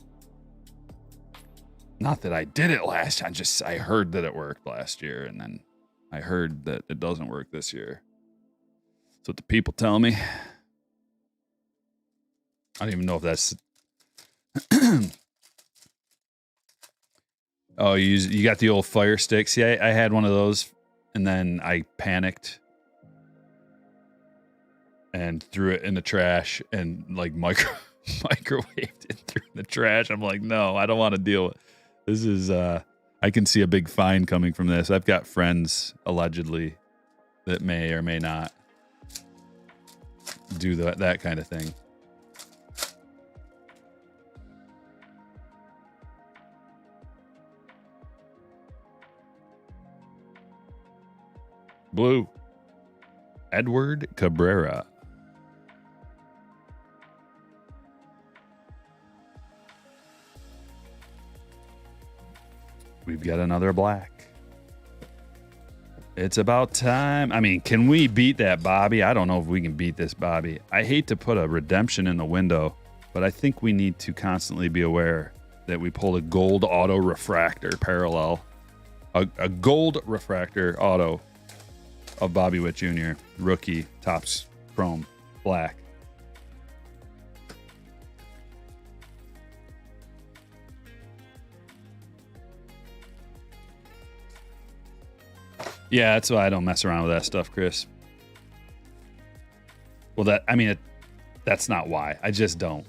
not that I did it last time, just I heard that it worked last year, and then I heard that it doesn't work this year. That's what the people tell me. I don't even know if that's Oh, you got the old fire sticks. Yeah, I had one of those, and then I panicked and threw it in the trash and like microwaved it through the trash. I'm like, no, I don't want to deal with this. Is I can see a big fine coming from this. I've got friends allegedly that may or may not do that kind of thing. Blue. Edward Cabrera. We've got another black. It's about time. I mean, can we beat that Bobby? I don't know if we can beat this Bobby. I hate to put a redemption in the window, but I think we need to constantly be aware that we pulled a gold auto refractor parallel. A gold refractor auto of Bobby Witt Jr., rookie, Topps Chrome, black. Yeah, that's why I don't mess around with that stuff, Chris. Well, that's not why. I just don't.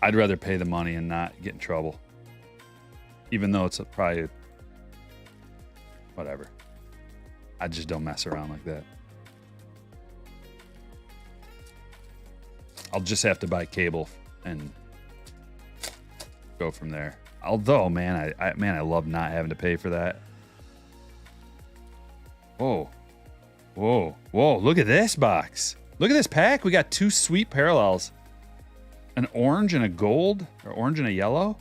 I'd rather pay the money and not get in trouble. Even though it's probably whatever. I just don't mess around like that. I'll just have to buy cable and go from there. Although, man, I love not having to pay for that. Whoa. Whoa. Whoa. Look at this box. Look at this pack. We got 2 sweet parallels. An orange and a gold, or orange and a yellow.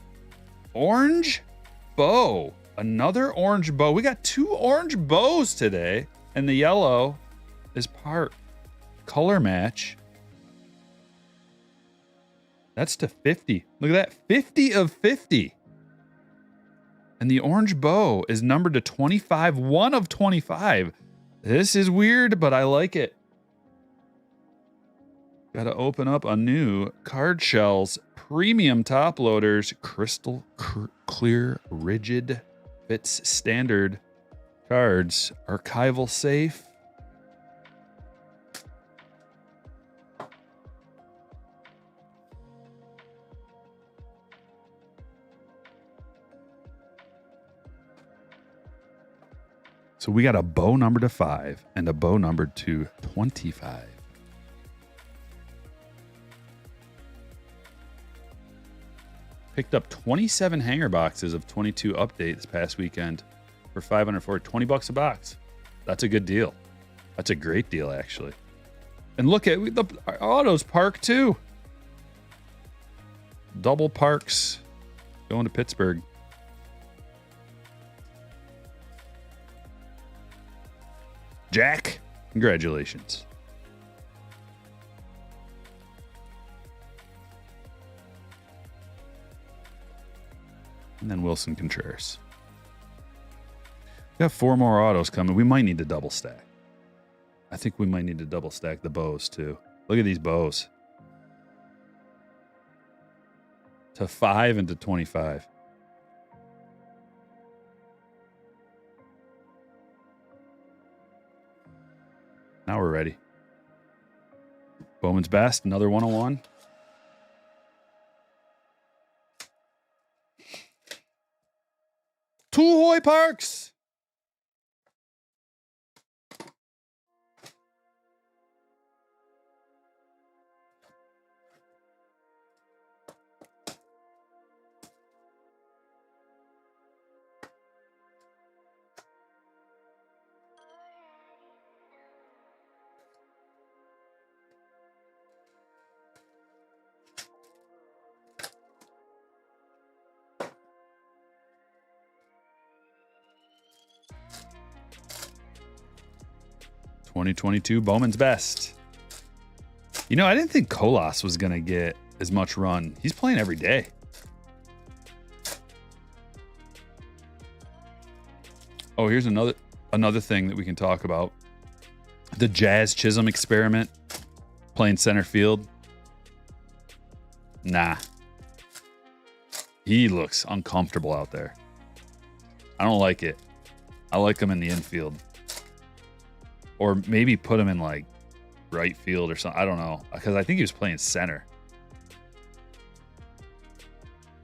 Orange bow. Another orange bow. We got 2 orange bows today. And the yellow is part color match. That's to 50. Look at that. 50 of 50. And the orange bow is numbered to 25. 1 of 25. This is weird, but I like it. Got to open up a new Card Shells premium top loaders. Crystal clear, rigid. Fits standard cards. Archival safe. So we got a bow numbered to 5 and a bow numbered to 25. Picked up 27 hanger boxes of 22 update this past weekend for $540, $20 a box. That's a good deal. That's a great deal, actually. And look at our autos park too. Double parks going to Pittsburgh. Jack, congratulations. And then Wilson Contreras. We got 4 more autos coming. We might need to double stack. I think we might need to double stack the bows too. Look at these bows. To 5 and to 25. Now we're ready. Bowman's Best, another 101. Two Hoy Parks. '22 Bowman's Best. You know, I didn't think Kolas was going to get as much run. He's playing every day. Oh, here's another thing that we can talk about. The Jazz Chisholm experiment. Playing center field. Nah. He looks uncomfortable out there. I don't like it. I like him in the infield. Or maybe put him in like right field or something. I don't know. Because I think he was playing center.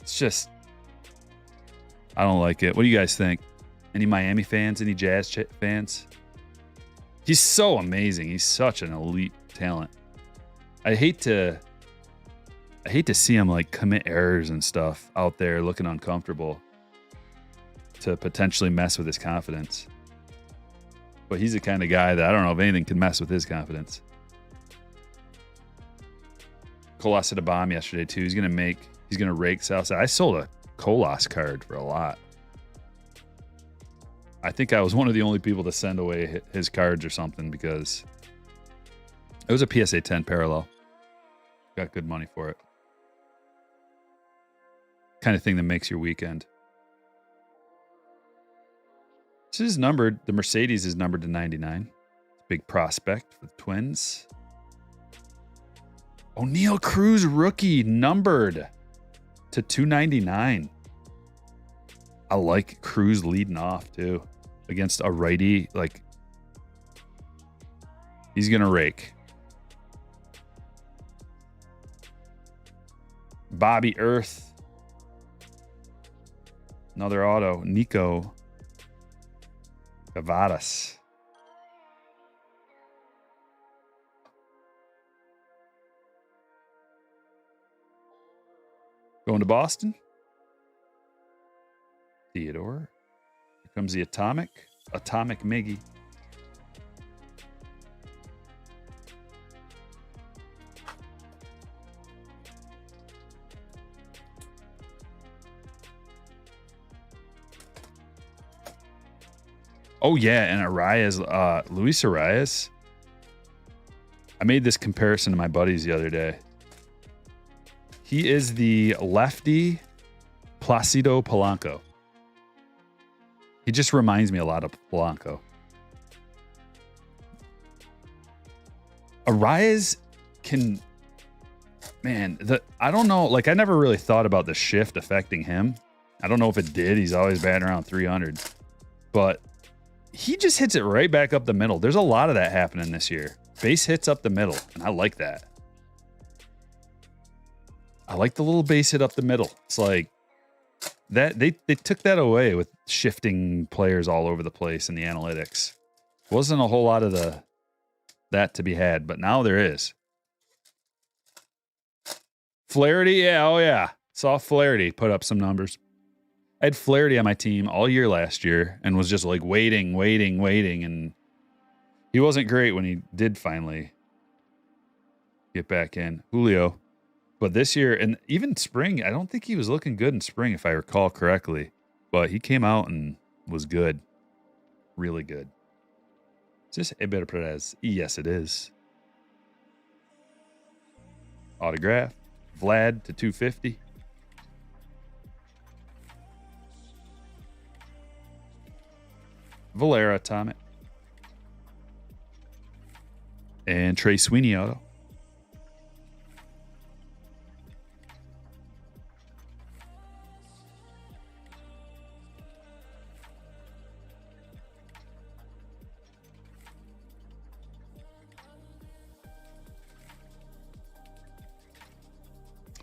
It's just, I don't like it. What do you guys think? Any Miami fans? Any Jazz fans? He's so amazing. He's such an elite talent. I hate to see him like commit errors and stuff out there looking uncomfortable to potentially mess with his confidence. But he's the kind of guy that I don't know if anything can mess with his confidence. Kolas hit a bomb yesterday too. He's gonna rake Southside. I sold a Kolas card for a lot. I think I was one of the only people to send away his cards or something because it was a PSA 10 parallel. Got good money for it. Kind of thing that makes your weekend. This is numbered. The Mercedes is numbered to 99. Big prospect for the Twins. O'Neal Cruz rookie numbered to 299. I like Cruz leading off too against a righty. Like he's gonna rake. Bobby Earth. Another auto. Nico Gavadas. Going to Boston. Theodore. Here comes the Atomic Miggy. Oh yeah, and Luis Arias. I made this comparison to my buddies the other day. He is the lefty Placido Polanco. He just reminds me a lot of Polanco. Arias can, man, I don't know. Like I never really thought about the shift affecting him. I don't know if it did. He's always batting around 300, but he just hits it right back up the middle. There's a lot of that happening this year. Base hits up the middle, and I like that. I like the little base hit up the middle. It's like that they took that away with shifting players all over the place in the analytics. Wasn't a whole lot of that to be had, but now there is. Flaherty, yeah, oh yeah. Saw Flaherty put up some numbers. I had Flaherty on my team all year last year and was just like waiting. And he wasn't great when he did finally get back in. Julio. But this year, and even spring, I don't think he was looking good in spring, if I recall correctly. But he came out and was good. Really good. Is this Eber Perez? Yes, it is. Autograph. Vlad to 250. Valera atomic. And Trey Sweeney auto.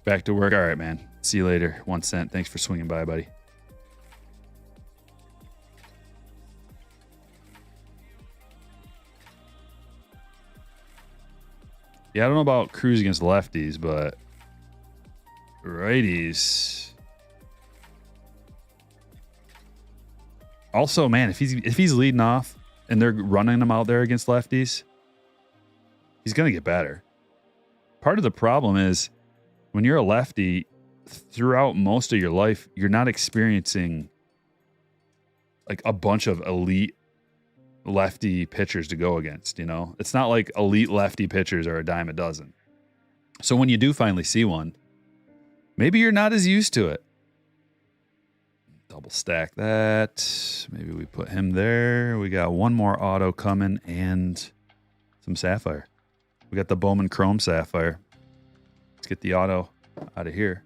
Back to work. All right, man. See you later. 1 cent. Thanks for swinging by, buddy. Yeah, I don't know about Cruz against lefties, but righties. Also, man, if he's leading off and they're running him out there against lefties, he's gonna get better. Part of the problem is when you're a lefty, throughout most of your life, you're not experiencing like a bunch of elite lefty pitchers to go against, you know? It's not like elite lefty pitchers are a dime a dozen. So when you do finally see one, maybe you're not as used to it. Double stack that. Maybe we put him there. We got one more auto coming and some sapphire. We got the Bowman Chrome Sapphire. Let's get the auto out of here.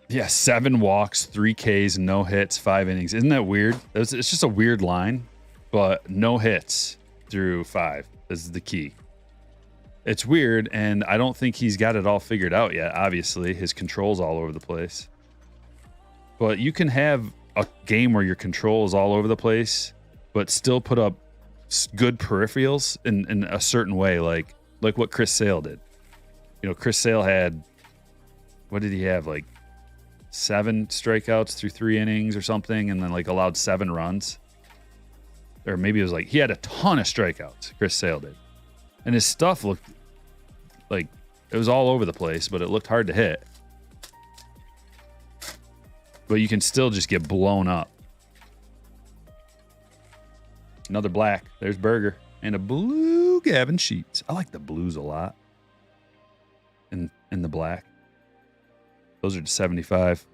Yeah, 7 walks, 3 Ks, no hits, 5 innings. Isn't that weird? It's just a weird line, but no hits through 5. This is the key. It's weird, and I don't think he's got it all figured out yet. Obviously, his control's all over the place. But you can have a game where your control is all over the place, but still put up good peripherals in a certain way, like what Chris Sale did. You know, Chris Sale had, what did he have, like 7 strikeouts through 3 innings or something, and then like allowed 7 runs. Or maybe it was like he had a ton of strikeouts, Chris Sale did. And his stuff looked like it was all over the place, but it looked hard to hit. But you can still just get blown up. Another black. There's Berger. And a blue Gavin Sheets. I like the blues a lot. In the black. Those are to 75.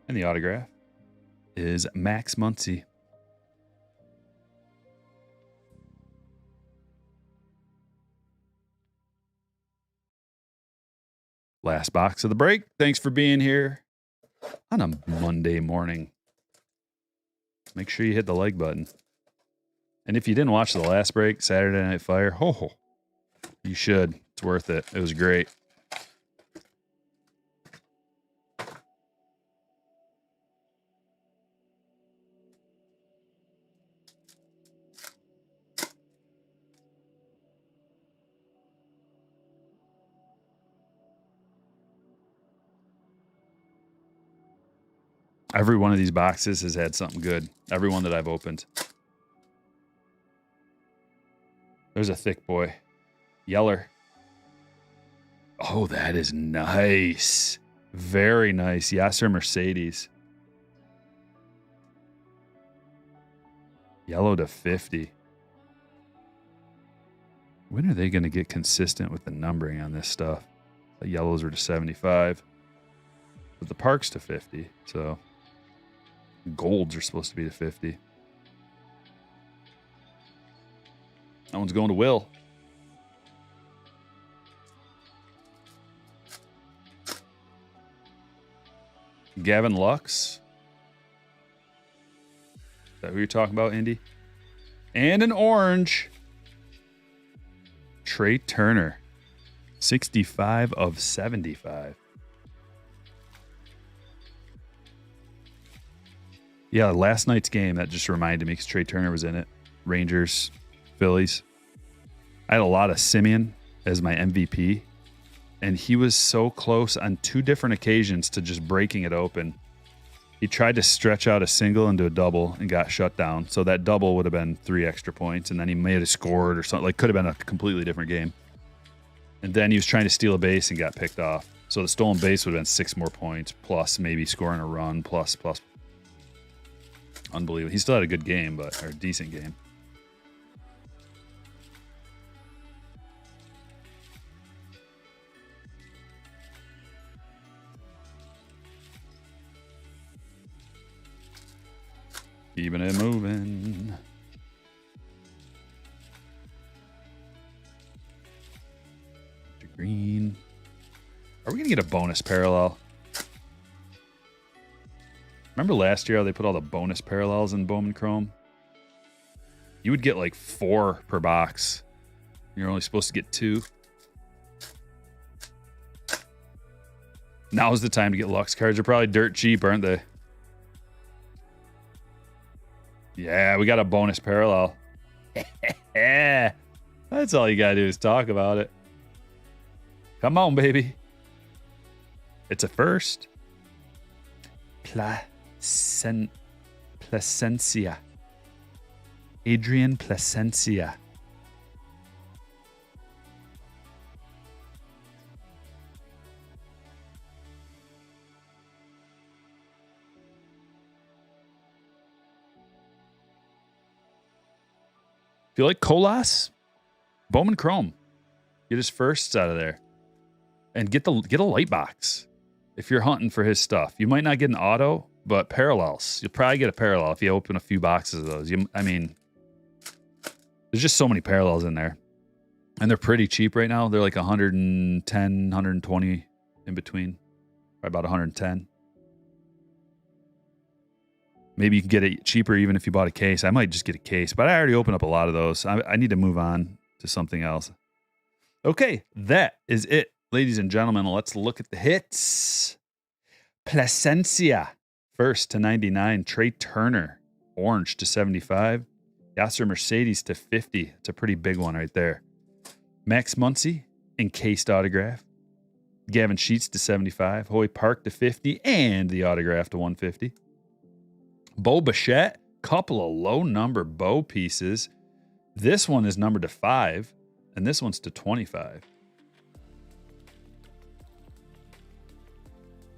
And the autograph is Max Muncy. Last box of the break. Thanks for being here on a Monday morning. Make sure you hit the like button. And if you didn't watch the last break, Saturday Night Fire, you should. It's worth it. It was great. Every one of these boxes has had something good. Every one that I've opened. There's a thick boy. Yeller. Oh, that is nice. Very nice. Yasser Mercedes. Yellow to 50. When are they going to get consistent with the numbering on this stuff? The yellows are to 75. But the Park's to 50, so golds are supposed to be to 50. That one's going to Will. Gavin Lux. Is that who you're talking about, Indy? And an orange. Trey Turner. 65 of 75. Yeah, last night's game, that just reminded me because Trey Turner was in it. Rangers, Phillies. I had a lot of Simeon as my MVP, and he was so close on 2 different occasions to just breaking it open. He tried to stretch out a single into a double and got shut down. So that double would have been 3 extra points, and then he may have scored or something. Like, could have been a completely different game. And then he was trying to steal a base and got picked off. So the stolen base would have been 6 more points, plus maybe scoring a run, plus. Unbelievable. He still had a good game, or a decent game. Keeping it moving. Green. Are we going to get a bonus parallel? Remember last year how they put all the bonus parallels in Bowman Chrome? You would get like 4 per box. You're only supposed to get 2. Now's the time to get Lux cards. They're probably dirt cheap, aren't they? Yeah, we got a bonus parallel. That's all you got to do is talk about it. Come on, baby. It's a first. Placencia. Adrian Placencia. Feel like Colas? Bowman Chrome. Get his firsts out of there. And get a light box. If you're hunting for his stuff. You might not get an auto, but parallels. You'll probably get a parallel if you open a few boxes of those. I mean, there's just so many parallels in there. And they're pretty cheap right now. They're like 110, 120 in between. Probably about 110. Maybe you can get it cheaper even if you bought a case. I might just get a case, but I already opened up a lot of those. I need to move on to something else. Okay, that is it. Ladies and gentlemen, let's look at the hits. Placencia, first to 99. Trey Turner, orange to 75. Yasser Mercedes to 50. It's a pretty big one right there. Max Muncy, encased autograph. Gavin Sheets to 75. Hoy Park to 50. And the autograph to 150. Bo Bichette, couple of low number Bo pieces. This one is numbered to 5, and this one's to 25.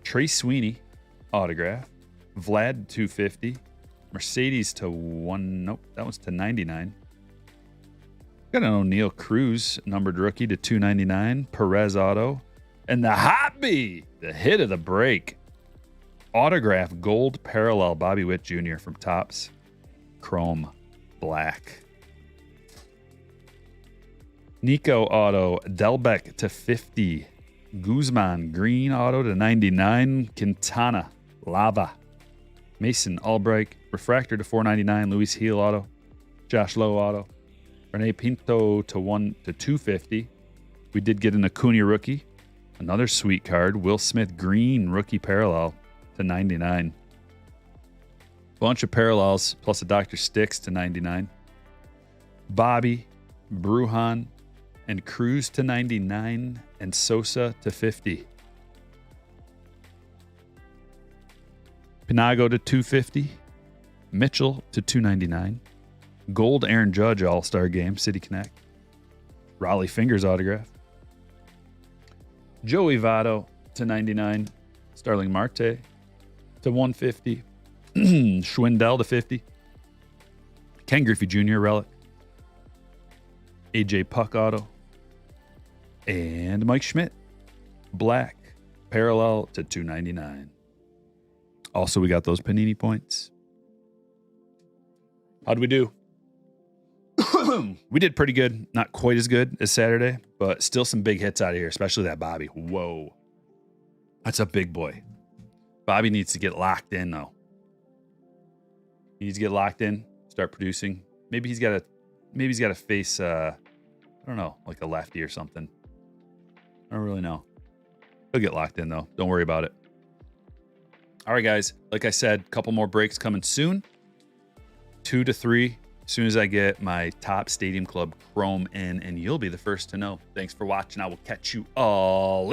Trey Sweeney, autograph. Vlad 250. Mercedes to 1. Nope, that one's to 99. Got an O'Neal Cruz, numbered rookie to 299. Perez auto. And the Hobby, the hit of the break. Autograph gold parallel Bobby Witt Jr. from Topps. Chrome black. Nico auto. Delbeck to 50. Guzman green auto to 99. Quintana lava. Mason Albright refractor to 499. Luis Heel auto. Josh Lowe auto. Rene Pinto to 250. We did get an Acuna rookie. Another sweet card. Will Smith green rookie parallel to 99. Bunch of parallels plus a Dr. Sticks to 99. Bobby, Brujan, and Cruz to 99, and Sosa to 50. Pinago to 250. Mitchell to 299. Gold Aaron Judge All-Star Game, City Connect. Raleigh Fingers autograph. Joey Votto to 99. Starling Marte to 150. Schwindel to 50. Ken Griffey Jr. relic. AJ Puck auto. And Mike Schmidt. Black. Parallel to 299. Also, we got those Panini points. How'd we do? We did pretty good. Not quite as good as Saturday, but still some big hits out of here, especially that Bobby. Whoa. That's a big boy. Bobby needs to get locked in, though. He needs to get locked in, start producing. Maybe he's got to face, I don't know, like a lefty or something. I don't really know. He'll get locked in, though. Don't worry about it. All right, guys. Like I said, a couple more breaks coming soon. 2 to 3 as soon as I get my top Stadium Club Chrome in, and you'll be the first to know. Thanks for watching. I will catch you all later.